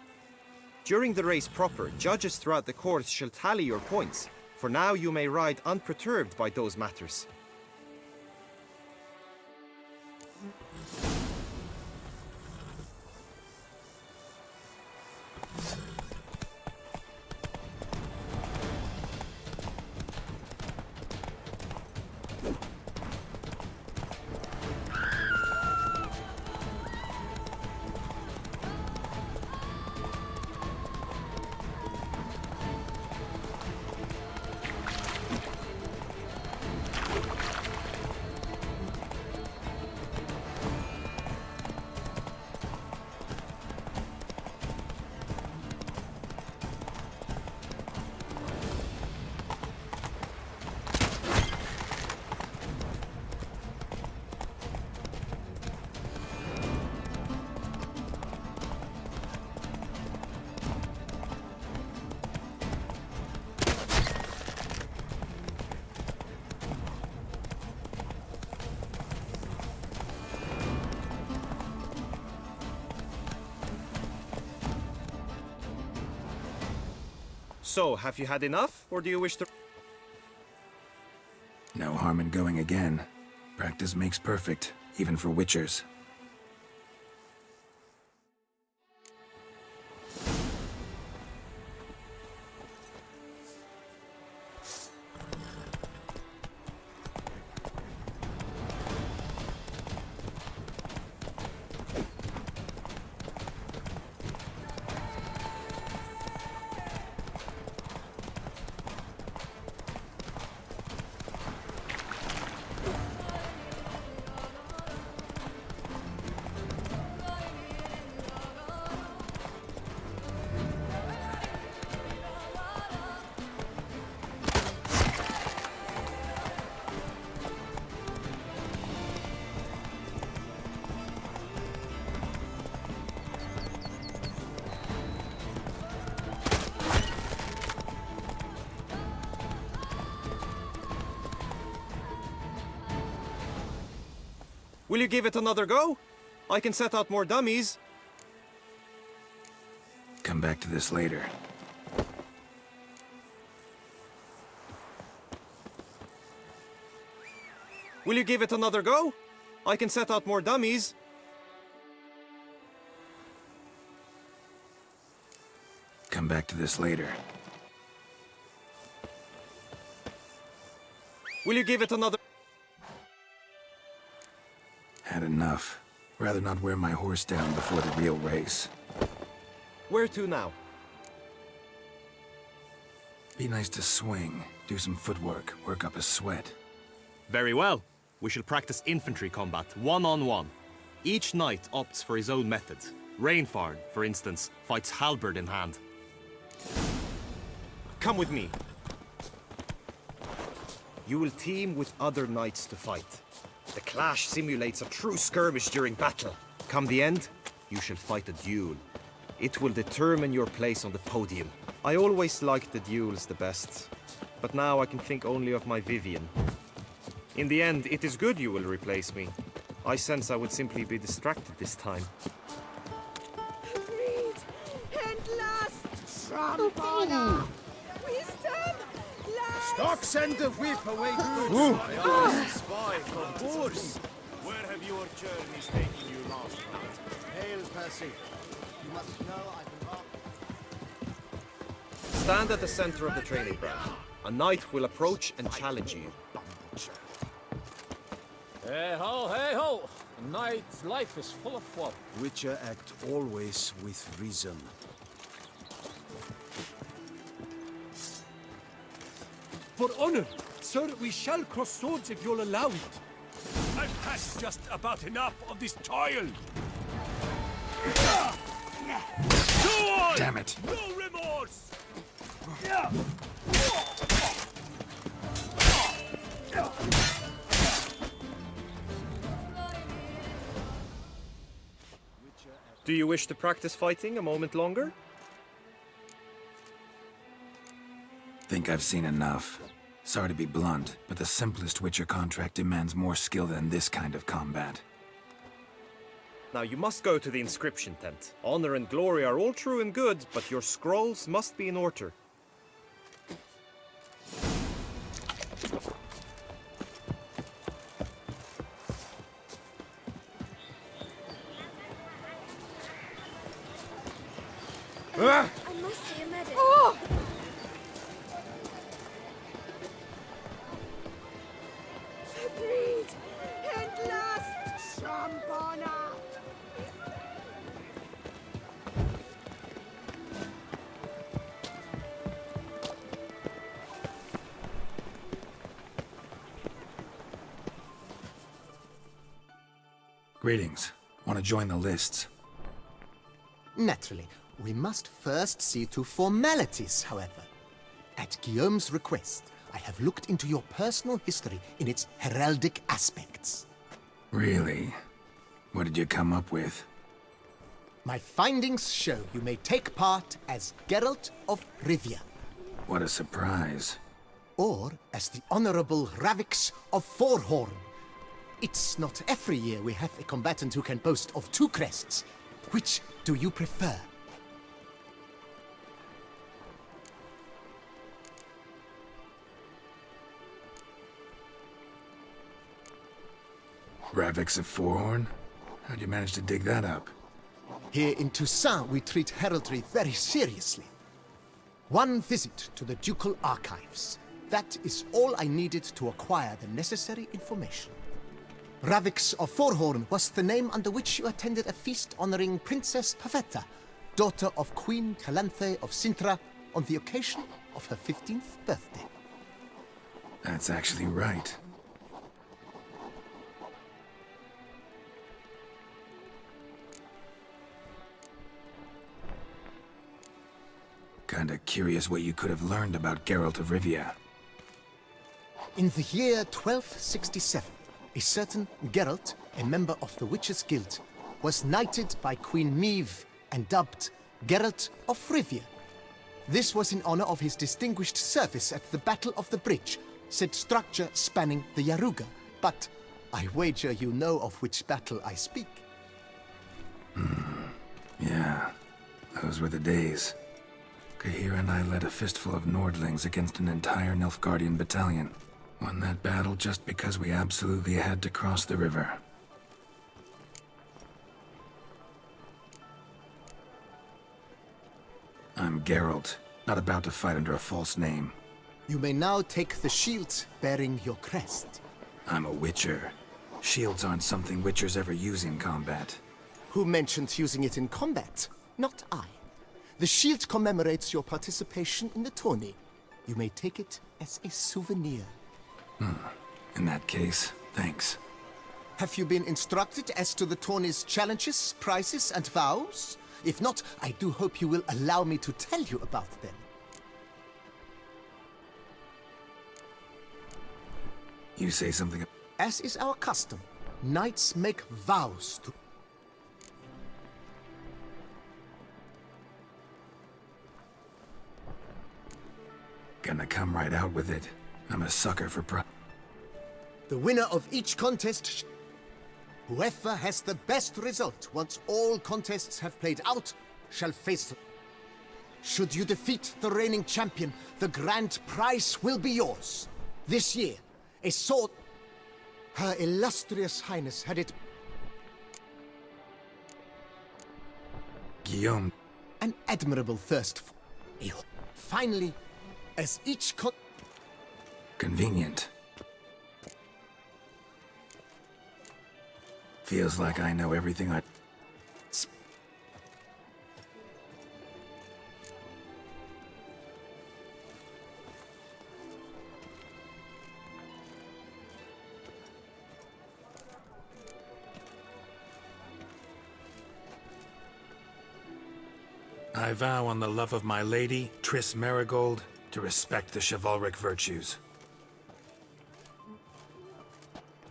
During the race proper, judges throughout the course shall tally your points. For now you may ride unperturbed by those matters. So, have you had enough, or do you wish to... No harm in going again. Practice makes perfect, even for witchers. Will you give it another go? I can set out more dummies. Come back to this later. Will you give it another go? I can set out more dummies. Come back to this later. Will you give it another... Had enough. Rather not wear my horse down before the real race. Where to now? Be nice to swing, do some footwork, work up a sweat. Very well. We shall practice infantry combat, one-on-one. Each knight opts for his own method. Rainfarn, for instance, fights halberd in hand. Come with me. You will team with other knights to fight. The clash simulates a true skirmish during battle. Come the end, you shall fight a duel. It will determine your place on the podium. I always liked the duels the best, but now I can think only of my Vivian. In the end, it is good you will replace me. I sense I would simply be distracted this time. Read! And last! Trampana! Wisdom! Stock of whip away Spy from Boers. Where have your journeys taken you last night? Hail, Percy. You must know I've been Stand at the center of the training ground. A knight will approach and challenge you. Hey ho! A knight's life is full of what? Witcher act always with reason. For honor, sir, we shall cross swords if you'll allow it. I've had just about enough of this toil. Damn it! No remorse! Do you wish to practice fighting a moment longer? Think I've seen enough. Sorry to be blunt, but the simplest Witcher contract demands more skill than this kind of combat. Now you must go to the inscription tent. Honor and glory are all true and good, but your scrolls must be in order. I must see a medic. Oh! Verblüht! Entlasst! Champagner! Greetings. Want to join the lists? Naturally. We must first see to formalities, however. At Guillaume's request, I have looked into your personal history in its heraldic aspects. Really? What did you come up with? My findings show you may take part as Geralt of Rivia. What a surprise. Or as the Honorable Ravix of Forhorn. It's not every year we have a combatant who can boast of 2 crests. Which do you prefer? Ravix of Forhorn? How'd you manage to dig that up? Here in Toussaint, we treat heraldry very seriously. One visit to the ducal archives. That is all I needed to acquire the necessary information. Ravix of Forhorn was the name under which you attended a feast honoring Princess Pavetta, daughter of Queen Calanthe of Sintra, on the occasion of her 15th birthday. That's actually right. Kinda curious what you could have learned about Geralt of Rivia. In the year 1267, a certain Geralt, a member of the Witches' Guild, was knighted by Queen Meve and dubbed Geralt of Rivia. This was in honor of his distinguished service at the Battle of the Bridge, said structure spanning the Yaruga. But I wager you know of which battle I speak. Yeah, those were the days. Kahira and I led a fistful of Nordlings against an entire Nilfgaardian battalion. Won that battle just because we absolutely had to cross the river. I'm Geralt, not about to fight under a false name. You may now take the shield bearing your crest. I'm a Witcher. Shields aren't something Witchers ever use in combat. Who mentioned using it in combat? Not I. The shield commemorates your participation in the tourney. You may take it as a souvenir. In that case, thanks. Have you been instructed as to the tourney's challenges, prizes, and vows? If not, I do hope you will allow me to tell you about them. You say something... As is our custom, knights make vows to... Gonna come right out with it. I'm a sucker for The winner of each contest... Whoever has the best result once all contests have played out shall face... Should you defeat the reigning champion, the grand prize will be yours. This year, a sword... Her illustrious highness had it... Guillaume. An admirable thirst for... Finally, as each Convenient. Feels like I know everything I... I vow on the love of my lady, Triss Marigold, to respect the chivalric virtues.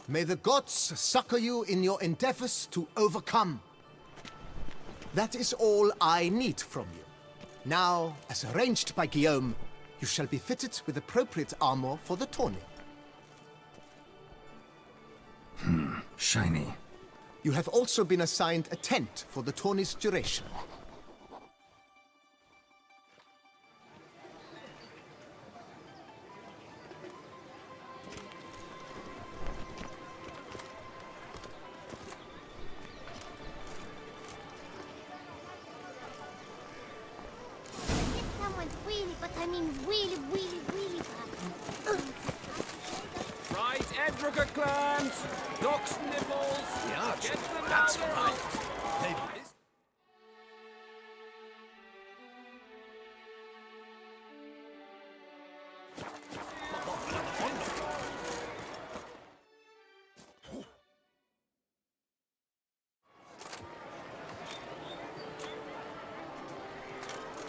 May the gods succor you in your endeavors to overcome. That is all I need from you. Now, as arranged by Guillaume, you shall be fitted with appropriate armor for the tourney. Shiny. You have also been assigned a tent for the tourney's duration. Someone's really, but I mean really bad. Right, Edrica clams, ducks nibbles. Yeah, get them that's out right.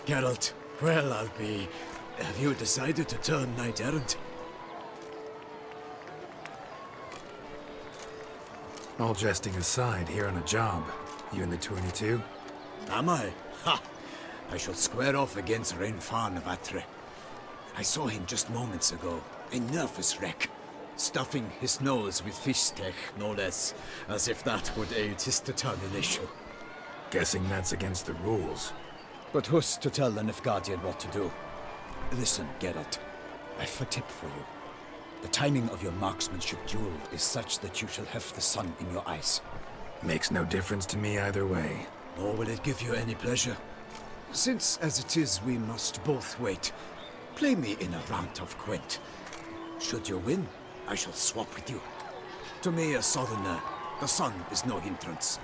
Geralt, well, I'll be. Have you decided to turn knight errant? All jesting aside, here on a job. You in the 22? Am I? Ha! I shall square off against Renfan Vatre. I saw him just moments ago. A nervous wreck. Stuffing his nose with fish steak, no less. As if that would aid his determination. Guessing that's against the rules. But who's to tell the Nilfgaardian what to do? Listen, Geralt. I've a tip for you. The timing of your marksmanship duel is such that you shall have the sun in your eyes. Makes no difference to me either way. Nor will it give you any pleasure. Since, as it is, we must both wait, play me in a round of Gwent. Should you win, I shall swap with you. To me, a southerner, the sun is no hindrance.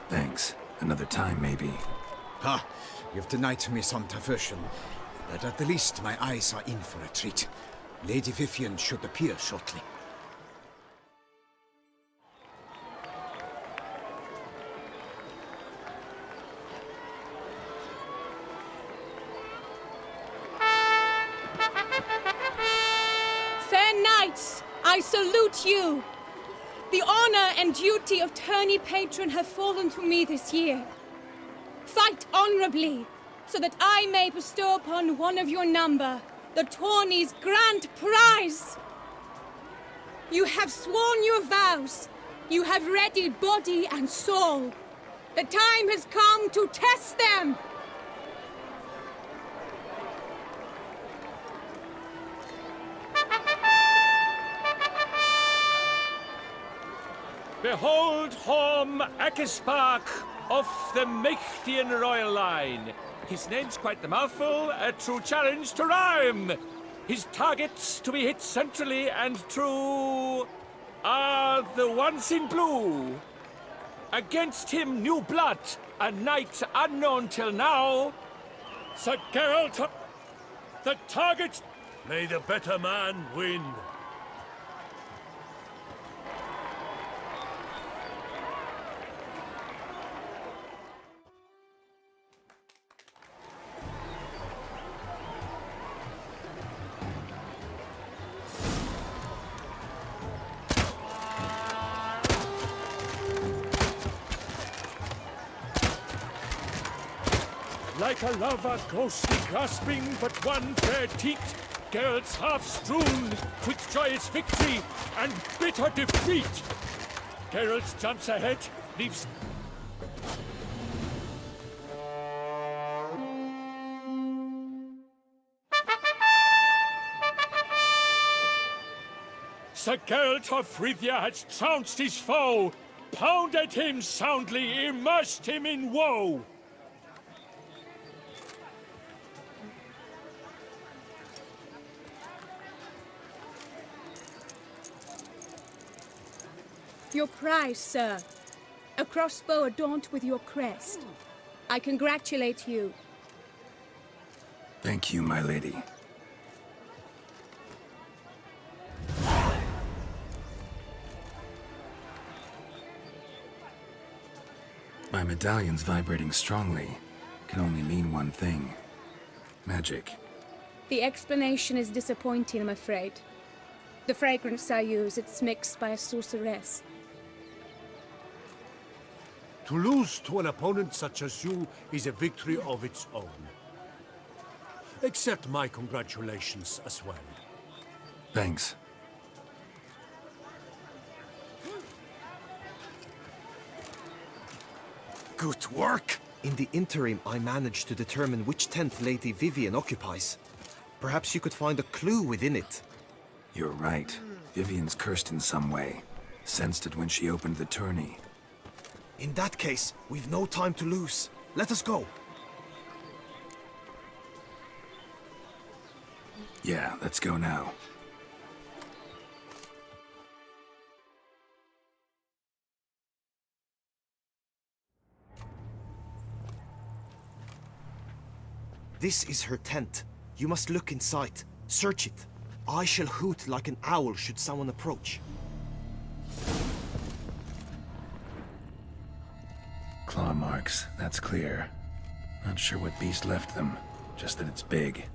Thanks. Another time, maybe. Ha! You've denied me some diversion, but at the least my eyes are in for a treat. Lady Vivian should appear shortly. Fair knights, I salute you! The honor and duty of tourney patron have fallen to me this year. Fight honorably, so that I may bestow upon one of your number the tourney's grand prize. You have sworn your vows. You have readied body and soul. The time has come to test them. Behold Horm Akispark of the Mechtian royal line. His name's quite the mouthful, a true challenge to rhyme. His targets to be hit centrally and true are the ones in blue. Against him, new blood, a knight unknown till now. Sir Geralt, the target. May the better man win. Like a lover ghostly grasping but one fair teat, Geralt's half strewn with joyous victory and bitter defeat. Geralt jumps ahead, leaves... Sir Geralt of Rivia has trounced his foe, pounded him soundly, immersed him in woe. Your prize, sir. A crossbow adorned with your crest. I congratulate you. Thank you, my lady. My medallion's vibrating strongly. Can only mean one thing. Magic. The explanation is disappointing, I'm afraid. The fragrance I use, it's mixed by a sorceress. To lose to an opponent such as you is a victory of its own. Accept my congratulations as well. Thanks. Good work! In the interim, I managed to determine which tent Lady Vivian occupies. Perhaps you could find a clue within it. You're right. Vivian's cursed in some way. Sensed it when she opened the tourney. In that case, we've no time to lose. Let us go. Yeah, let's go now. This is her tent. You must look inside. Search it. I shall hoot like an owl should someone approach. Claw marks, that's clear. Not sure what beast left them, just that it's big.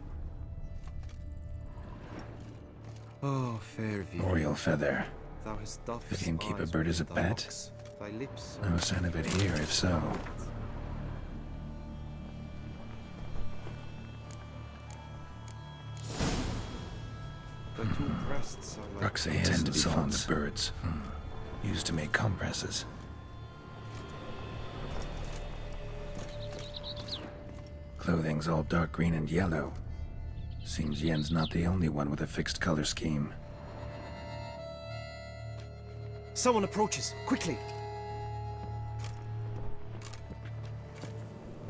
Oh, fair Vivian. Oriole feather. Thou hast doffed Vivian keep a eyes bird as a within thy pet? locks. Thy lips. No sign of it here, if so. The two breasts are like Ruxay tend to be fond of birds. Used to make compresses. Clothing's all dark green and yellow. Seems Yen's not the only one with a fixed color scheme. Someone approaches. Quickly!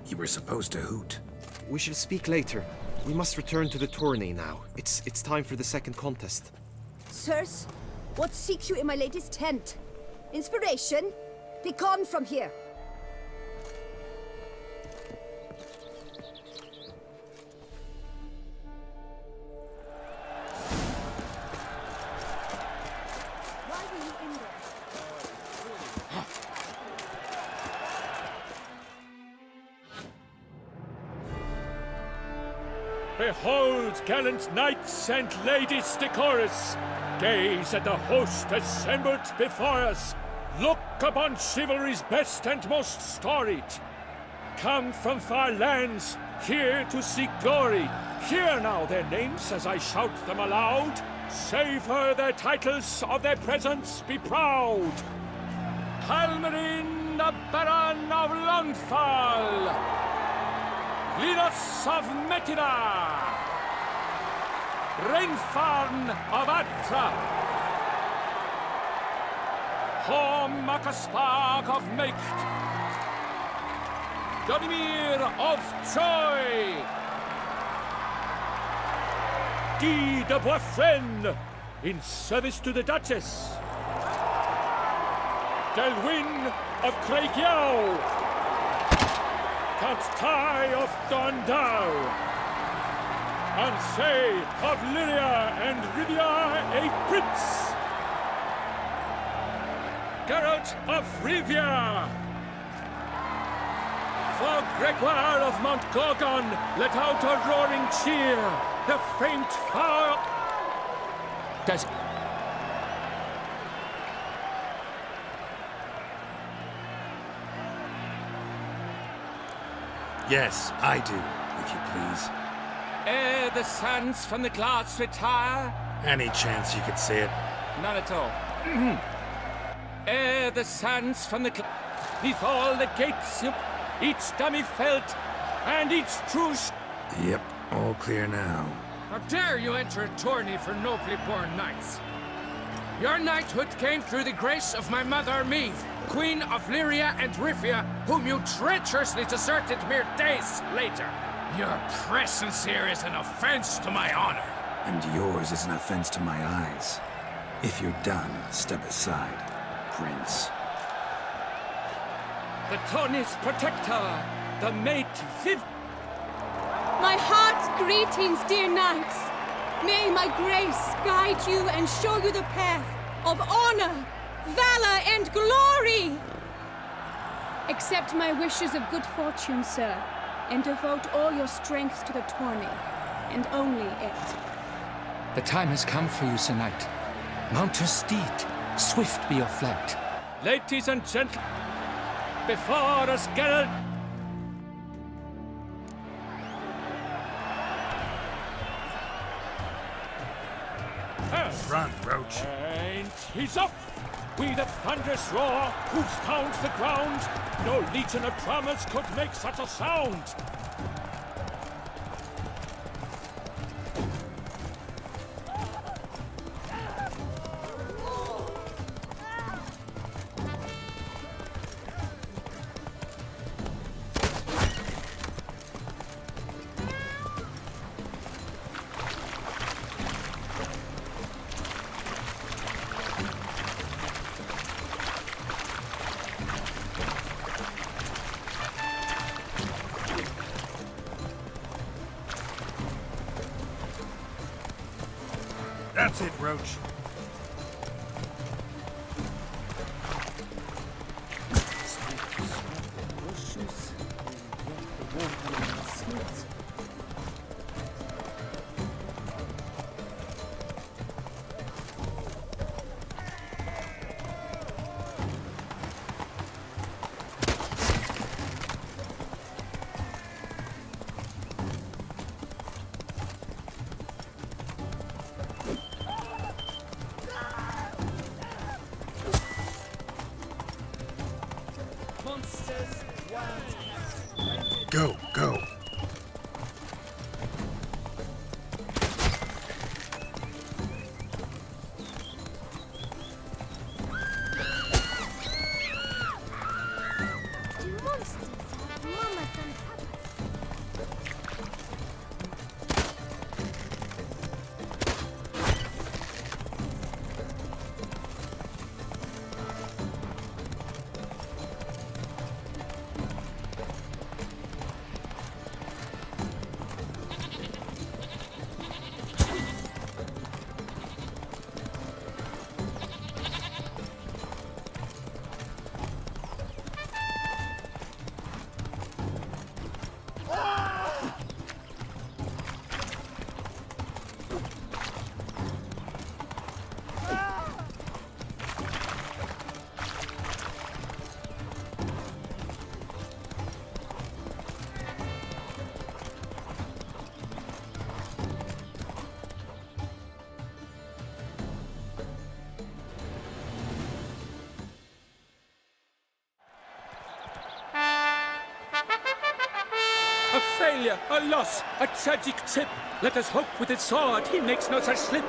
You were supposed to hoot. We shall speak later. We must return to the tourney now. It's time for the second contest. Sirs, what seeks you in my lady's tent? Inspiration? Be gone from here. Why were you in there? Behold, gallant knights and ladies decorous! Gaze at the host assembled before us! Look upon chivalry's best and most storied! Come from far lands, here to seek glory! Hear now their names as I shout them aloud! Savor their titles, of their presence be proud! Halmarin, the Baron of Lonfall! Linus of Metida! Rainfarn of Atra! Horm Akaspark of Mecht! Donimir of Troy! Guy de Boisfren, in service to the Duchess! Delwyn of Craigiau! Count Tai of Dondal, Ansay of Lyria and Rivia a prince, Geralt of Rivia, for Gregoire of Montgorgon, let out a roaring cheer, the faint fire. Does Yes, I do, if you please. ere the sands from the glass retire? Any chance you could say it? None at all. Ere the sands from the neath all the gates, each dummy felt, and each true Yep, all clear now. How dare you enter a tourney for nobly born knights? Your knighthood came through the grace of my mother Meath, Queen of Lyria and Rivia, whom you treacherously deserted mere days later. Your presence here is an offense to my honor. And yours is an offense to my eyes. If you're done, step aside, Prince. The tourney's protector, the mate Viv. My heart's greetings, dear knights. May my grace guide you and show you the path of honor, valor, and glory. Accept my wishes of good fortune, sir, and devote all your strength to the tourney, and only it. The time has come for you, Sir Knight. Mount your steed. Swift be your flight. Ladies and gentlemen, before us, Geralt. Run, Roach. And he's up. We the thunderous roar, hoofs pound the ground. No legion of drummers could make such a sound. That's it, Roach. Go, go. Do monsters have mamas and papas? A failure, a loss, a tragic trip. Let us hope with his sword he makes no such slip.